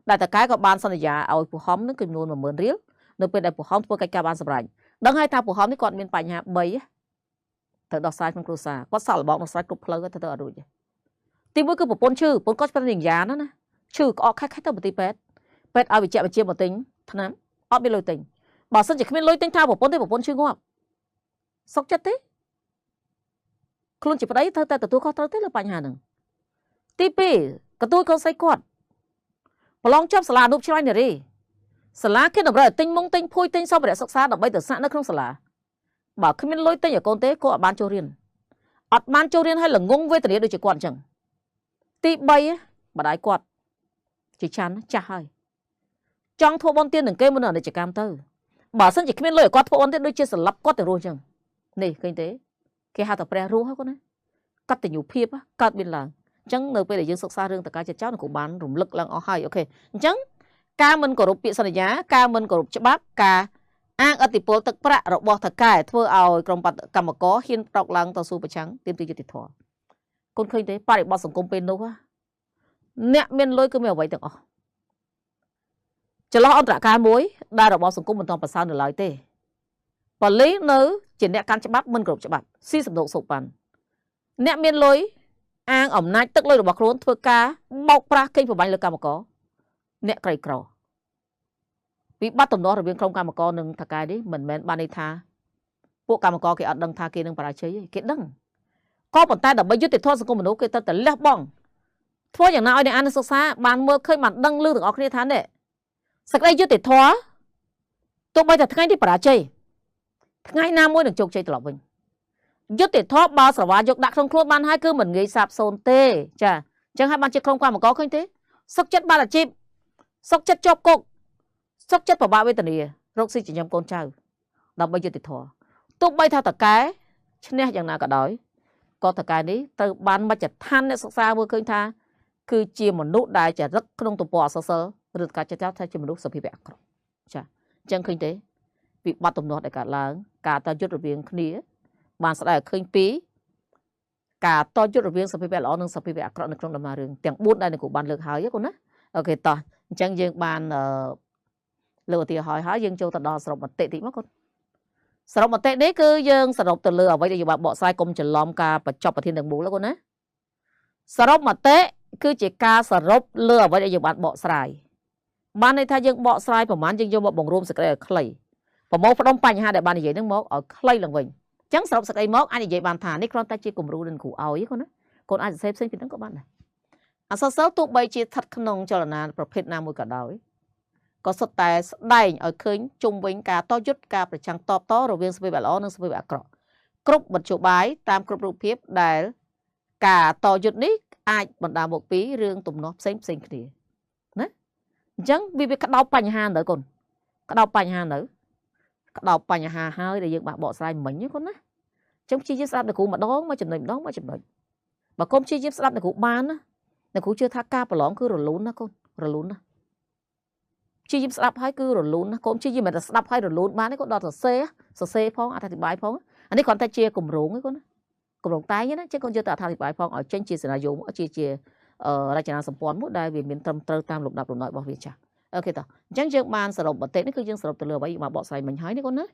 ได้ตะการกับบ้านสัญญาเอาผู้ห้อมนึกขึ้นนูนมาเหมือนเรียวนึกเป็นได้ผู้ห้อมเพื่อการบ้านสบายดังให้ทางผู้ห้อมที่ก่อนมีปัญหาใบเธอดอกไซของครูซาก็สาวบอกดอกไซกรุบเพลิงก็เธอรู้จ้ะทีมือคือปนชื่อปนก็เป็นอย่างยานั่นนะชื่อก็ออกแค่ตัวปฏิเป็ดเอาไปเจ็บไปเจียบมาติงท่านั้นออกไปลอยติงบอกสัญญาไม่ลอยติงท่าปนที่ปนชื่องอกสกจัดทีคลุนจีบได้เธอแต่ตัวเขาเธอที่เราปัญหาหนึ่งทีปีกระตุ้นเขาใส่กอดพลองชอบสลาดุบช่วยหน่อยดิสลาแค่หนึ่งเลยติงมงติงพุยติงซ้อมไปได้ศึกษาดอกใบเดือดสะนักเครื่องสลาบอกขึ้นไม่ลอยติงอย่างโกนเต้ก็บ้านโจริน អត់បានចូលរៀនឲ្យល្ងងវេទនាដូចជាគាត់អញ្ចឹងទី3ម្ដាយគាត់ជាចាន់ចាស់ហើយចង់ធ្វើបន់ទៀននឹងគេមុនអនិច្ចកម្មទៅបើសិនជាគ្មានលុយឲ្យគាត់ធ្វើបន់ទៀនដូចជាស្លាប់គាត់ទៅរស់អញ្ចឹងនេះឃើញទេគេហៅថាព្រះរស់ហ្នឹងគាត់ណាកតញ្ញូភាពកើតមានឡើងអញ្ចឹងនៅពេលដែលយើងសិក្សារឿងតកាចិត្តចោលក៏បានរំលឹកឡើងអស់ហើយអូខេអញ្ចឹងការមិនគោរពពាក្យសន្យាការមិនគោរពច្បាប់ការអាងអតិពលទឹកប្រាក់របស់ថកែធ្វើឲ្យក្រុមកម្មករហ៊ានប្រោកឡើងតស៊ូប្រឆាំងទាមទារយុត្តិធម៌កូនឃើញទេបរិបទសង្គមពេលនោះអ្នកមានលុយគឺមានអ្វីទាំងអស់ចន្លោះអន្តរកាលមួយដែលរបបសង្គមមិនទាន់ប្រសើរនៅឡើយទេប៉ូលីសនៅជាអ្នកកាន់ច្បាប់មិនគ្រប់ច្បាប់ស៊ីសំណុកសុកប៉ាន់អ្នកមានលុយអាងអំណាចទឹកលុយរបស់ខ្លួនធ្វើការបោកប្រាស់កេងប្របាញ់លើកម្មករអ្នកក្រីក្រវិបត្តិទំនាស់រវាងក្រុមកម្មករនិងថកែនេះមិនមែនបានន័យថាពួកកម្មករគេអត់ដឹងថាគេនឹងបរាជ័យទេគេដឹងក៏ប៉ុន្តែដើម្បីយុត្តិធម៌សង្គមមនុស្សគេទៅតែលះបង់ធ្វើយ៉ាងណាឲ្យអ្នកអានសិក្សាបានមើលឃើញបានដឹងលឺទាំងអស់គ្នាថានេះសេចក្តីយុត្តិធម៌ទោះបីតែថ្ងៃនេះបរាជ័យថ្ងៃណាមួយនឹងជោគជ័យត្រឡប់វិញយុត្តិធម៌បើស្រវាយកដាក់ក្នុងខ្លួនបានហើយគឺមិនងាយសាបសូន្យទេចាអញ្ចឹងហើយបានជាក្រុមកម្មករឃើញទេសុខចិត្តបានអាជីពសុខចិត្តជាប់គុកសុខចិត្តប្របាកវេទនារកស៊ីចិញ្ចឹមកូនចៅដើម្បីយុត្តិធម៌ទោះបីថាតកែឈ្នះយ៉ាងណាក៏ដោយក៏តកែនេះទៅបានមជ្ឈដ្ឋានអ្នកសិក្សាមើលឃើញថាគឺជាមនុស្សដែលចរិតក្នុងទំព័រអក្សរសិល្ប៍ឬការចាត់ថាជាមនុស្សសភាវៈអាក្រក់ចាអញ្ចឹងឃើញទេវិបត្តិទំនាស់ដែលកើតឡើងការតយុទ្ធរវាងគ្នាបានស្ដែងឃើញពីការតយុទ្ធរវាងសភាវៈល្អនិងសភាវៈអាក្រក់នៅក្នុងដំណើររឿងទាំង4ដែលលោកគ្រូបានលើកហើយគូណាអូខេតោះអញ្ចឹងយើងបានលើកឧទាហរណ៍ហើយយើងចូលទៅដល់សរុបមតិតិចមកកូនសរុបមតិនេះគឺយើងសរុបទៅលើអ្វីដែលយើងបានបកស្រាយកុំច្រឡំការបញ្ចប់ប្រធានទាំងមូលណាកូនណាសរុបមតិគឺជាការសរុបលើអ្វីដែលយើងបានបកស្រាយបានន័យថាយើងបកស្រាយប្រហែលយើងយកមកបង្រួមសេចក្តីឲ្យខ្លីប្រមូលផ្ដុំបញ្ហាដែលបាននិយាយនឹងមកឲ្យខ្លីឡើងវិញអញ្ចឹងសរុបសេចក្តីមកអាចនិយាយបានថានេះគ្រាន់តែជាគំរូនឹងគ្រូឲ្យកូនណាកូនអាចសរសេរផ្សេងពីហ្នឹងក៏បានដែរអក្សរសិល្ប៍ទោះបីជាស្ថិតក្នុងចលនាប្រភេទណាមួយក៏ដោយក៏សុទ្ធតែស្ដែងឲ្យឃើញជុំវិញការតយុទ្ធការប្រឆាំងតបតរវាងសភាវៈល្អនិងសភាវៈអាក្រក់គ្រប់មធ្យោបាយតាមគ្រប់រូបភាពដែលការតយុទ្ធនេះអាចបណ្ដាលមកពីរឿងទំនាស់ផ្សេងគ្នាណាអញ្ចឹងវាក្តោបបញ្ហានៅកូនក្តោបបញ្ហានៅក្តោបបញ្ហាហើយដែលយើងបានបកស្រាយមិញណាកូនណាអញ្ចឹងព្យាយាមស្ដាប់លោកគ្រូម្ដងមកចំណុចម្ដងមកចំណុចបើកុំព្យាយាមស្ដាប់លោកគ្រូបានណាលោកគ្រូជឿថាការប្រឡងគឺរលូនណាកូនរលូនណាព្យាយាមស្ដាប់ហើយគឺរលូនណាកូនព្យាយាមមិនតែស្ដាប់ហើយរលូនបានទេកូនដល់សរសេរផងអធិប្បាយផងអានេះគ្រាន់តែជាគម្រោងទេកូនណាគម្រោងតែណាចឹងកូនយកទៅអធិប្បាយផងឲ្យចេញជាសេណារីយ៉ូជារចនាសម្ព័ន្ធមួយដែលវាមានត្រឹមត្រូវតាមលំដាប់លំដោយរបស់វាចាស់អូខេតោះអញ្ចឹងយើងបានសរុបបន្តិចនេះគឺយើងសរុបទៅលើអ្វីមកបកស្រាយមិញហើយនេះកូនណា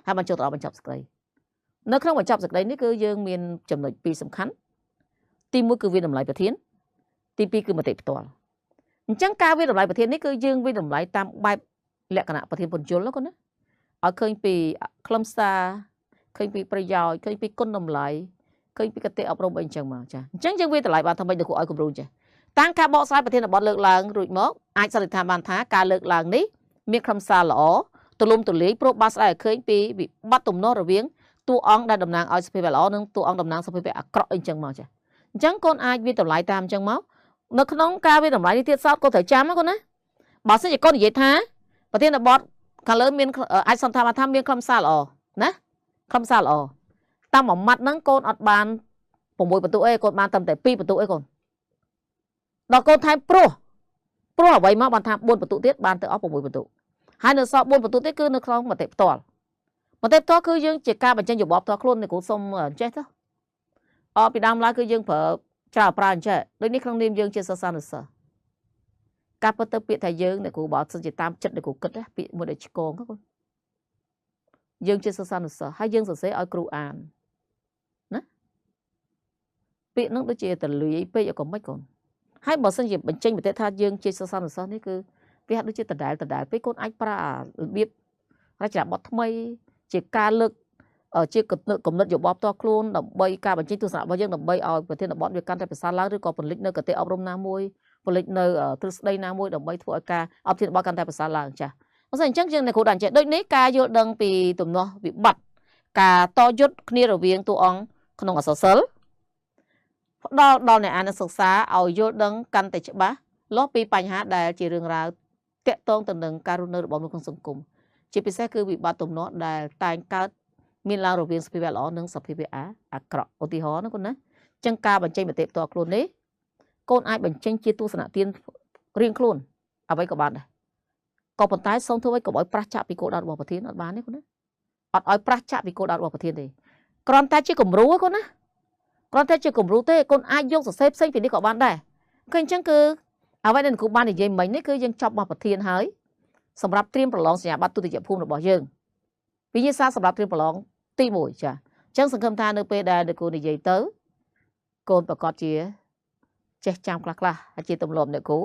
ហើយបានចូលទៅដល់បញ្ចប់សេចក្តីនៅក្នុងបញ្ចប់សេចក្តីនេះគឺយើងមានចំណុច2សំខាន់ទី1គឺវាតម្លៃប្រធានទី2គឺមតិផ្ទាល់អញ្ចឹងការវាតម្លៃប្រធាននេះគឺយើងវាតម្លៃតាមបែបលក្ខណៈប្រធានពន្យល់ណាកូនណាឲ្យឃើញពីខ្លឹមសារឃើញពីប្រយោជន៍ឃើញពីគុណតម្លៃឃើញពីកតិអប់រំអីអញ្ចឹងមកចាអញ្ចឹងយើងវាតម្លៃបានថាម៉េចលោកគ្រូឲ្យគំរូចាតាំងការបកស្រាយប្រធានបទលើកឡើងរួចមកអាចសន្និដ្ឋានបានថាការលើកឡើងនេះមានខ្លឹមសារល្អទូលំទូលាយព្រោះបានស្ដាយឲ្យឃើញពីវិបត្តិទំនាស់រវាងតួអង្គដែលតំណាងឲ្យសភាវៈល្អនិងតួអង្គតំណាងសភាវៈអាក្រក់អីចឹងមកចាអញ្ចឹងកូនអាចវាតម្លៃតាមអញ្ចឹងមកនៅក្នុងការវាតម្លៃនេះទៀតសោតកូនត្រូវចាំណាកូនណាបើសិនជាកូននិយាយថាប្រធានបទខាងលើមានអាចសន្និដ្ឋានថាមានខ្លឹមសារល្អណាខ្លឹមសារល្អតាមមួយម៉ាត់ហ្នឹងកូនអត់បាន6បន្ទុកអីកូនបានតែ2បន្ទុកអីកូនដល់កូនថែមព្រោះអ្វីមកបានថា4បន្ទុកទៀតបានទៅអស់6បន្ទុកហើយនៅសល់4បន្ទុកទៀតគឺនៅក្នុងមតិផ្ទាល់គឺយើងជាការបញ្ចេញយោបល់ផ្ទាល់ខ្លួននៃគ្រូសុំចេះទៅពីដើមឡើយគឺយើងប្រើអញ្ចេះដូចនេះក្នុងនាមយើងជាសិស្សានុសិស្សការពិតទៅពាក្យថាយើងអ្នកគ្រូបើសិនជាតាមចិត្តអ្នកគ្រូគិតពាក្យមួយដែលឆ្កងហ្នឹងយើងជាសិស្សានុសិស្សហើយយើងសរសេរឲ្យគ្រូអានណាពាក្យហ្នឹងដូចជាតលុយពេកក៏មិនកូនហើយបើសិនជាបញ្ចេញមតិថាយើងជាសិស្សានុសិស្សនេះគឺវាហាក់ដូចជាដដែលពេកកូនអាចប្រើរបៀបរចនាបថថ្មីជាការលើកជាគំនិតយោបល់ផ្ទាល់ខ្លួនដើម្បីការបញ្ចេញទស្សនៈរបស់យើងដើម្បីឲ្យប្រធានបទវាកាន់តែប្រសើរឡើងឬក៏ពលិចនៅកតិអប់រំណាមួយពលិចនៅទ្រឹស្ដីណាមួយដើម្បីធ្វើឲ្យការអប់ប្រធានបទកាន់តែប្រសើរឡើងចា៎បើមិនអញ្ចឹងយើងអ្នកគ្រូដាក់ចេះដូចនេះការយល់ដឹងពីទំនាស់វិបត្តិការតយុទ្ធគ្នារវាងតួអង្គក្នុងអក្សរសិល្ប៍ ដល់អ្នកអានសិក្សាឲ្យយល់ដឹងកាន់តែច្បាស់លាស់ពីបញ្ហាដែលជារឿងរ៉ាវតាក់ទងទៅនឹងការរស់នៅរបស់មនុស្សក្នុងសង្គមជាពិសេសគឺវិបត្តិទំនាស់ដែលតែងកើតមានឡើងរវាងសភាវៈល្អនិងសភាវៈអាក្រក់ឧទាហរណ៍ណាកូនណាអញ្ចឹងការបញ្ចេញមតិផ្ទាល់ខ្លួននេះកូនអាចបញ្ចេញជាទស្សនៈទានរៀងខ្លួនអ្វីក៏បានដែរក៏ប៉ុន្តែសូមធ្វើឲ្យកុំឲ្យប្រះចាក់ពីគោលដៅរបស់ប្រធានអត់បានទេកូនណាអត់ឲ្យប្រះចាក់ពីគោលដៅរបស់ប្រធានទេគ្រាន់តែជាគំរូកូនណាគ្រាន់តែជាគំរូទេកូនអាចយកសរសេរផ្សេងពីនេះក៏បានដែរឃើញអញ្ចឹងគឺអ្វីដែលគ្រូបាននិយាយមិញនេះគឺយើងចប់មកប្រធានហើយសម្រាប់ត្រៀមប្រឡងសញ្ញាបត្រទុតិយភូមិរបស់យើងវិញ្ញាសាសម្រាប់ត្រៀមប្រឡងទី1ចាអញ្ចឹងសង្ឃឹមថានៅពេលដែលគ្រូនិយាយទៅកូនប្រកាសជាចេះចាំខ្លះហើយជាទម្លាប់អ្នកគ្រូ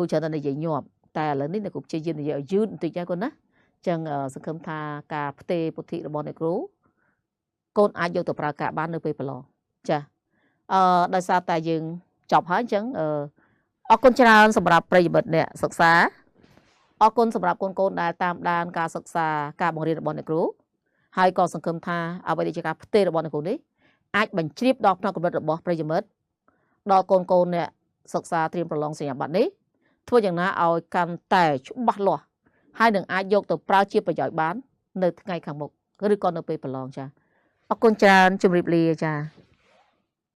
ច្រើនតែនិយាយញាប់តែឥឡូវនេះអ្នកគ្រូព្យាយាមនិយាយឲ្យយឺតបន្តិចណាកូនណាអញ្ចឹងសង្ឃឹមថាការផ្ទេរពុទ្ធិរបស់អ្នកគ្រូកូនអាចយកទៅប្រើការបាននៅពេលប្រឡងចាដោយសារតែយើងចប់ហើយអញ្ចឹងអរគុណច្រើនសម្រាប់ប្រិយមិត្តអ្នកសិក្សាអរគុណសម្រាប់កូនដែលតាមដានការសិក្សាការបង្រៀនរបស់អ្នកគ្រូហើយក៏សង្ឃឹមថាអ្វីដែលជាការផ្ទេររបស់អ្នកគ្រូនេះអាចបញ្ជ្រាបដល់ផ្នែកកម្រិតរបស់ប្រិយមិត្តដល់កូនអ្នកសិក្សាត្រៀមប្រឡងសញ្ញាបត្រនេះធ្វើយ៉ាងណាឲ្យកាន់តែច្បាស់លាស់ហើយនឹងអាចយកទៅប្រើជាប្រយោជន៍បាននៅថ្ងៃខាងមុខឬក៏នៅពេលប្រឡងចាអរគុណច្រើនជម្រាបលាចា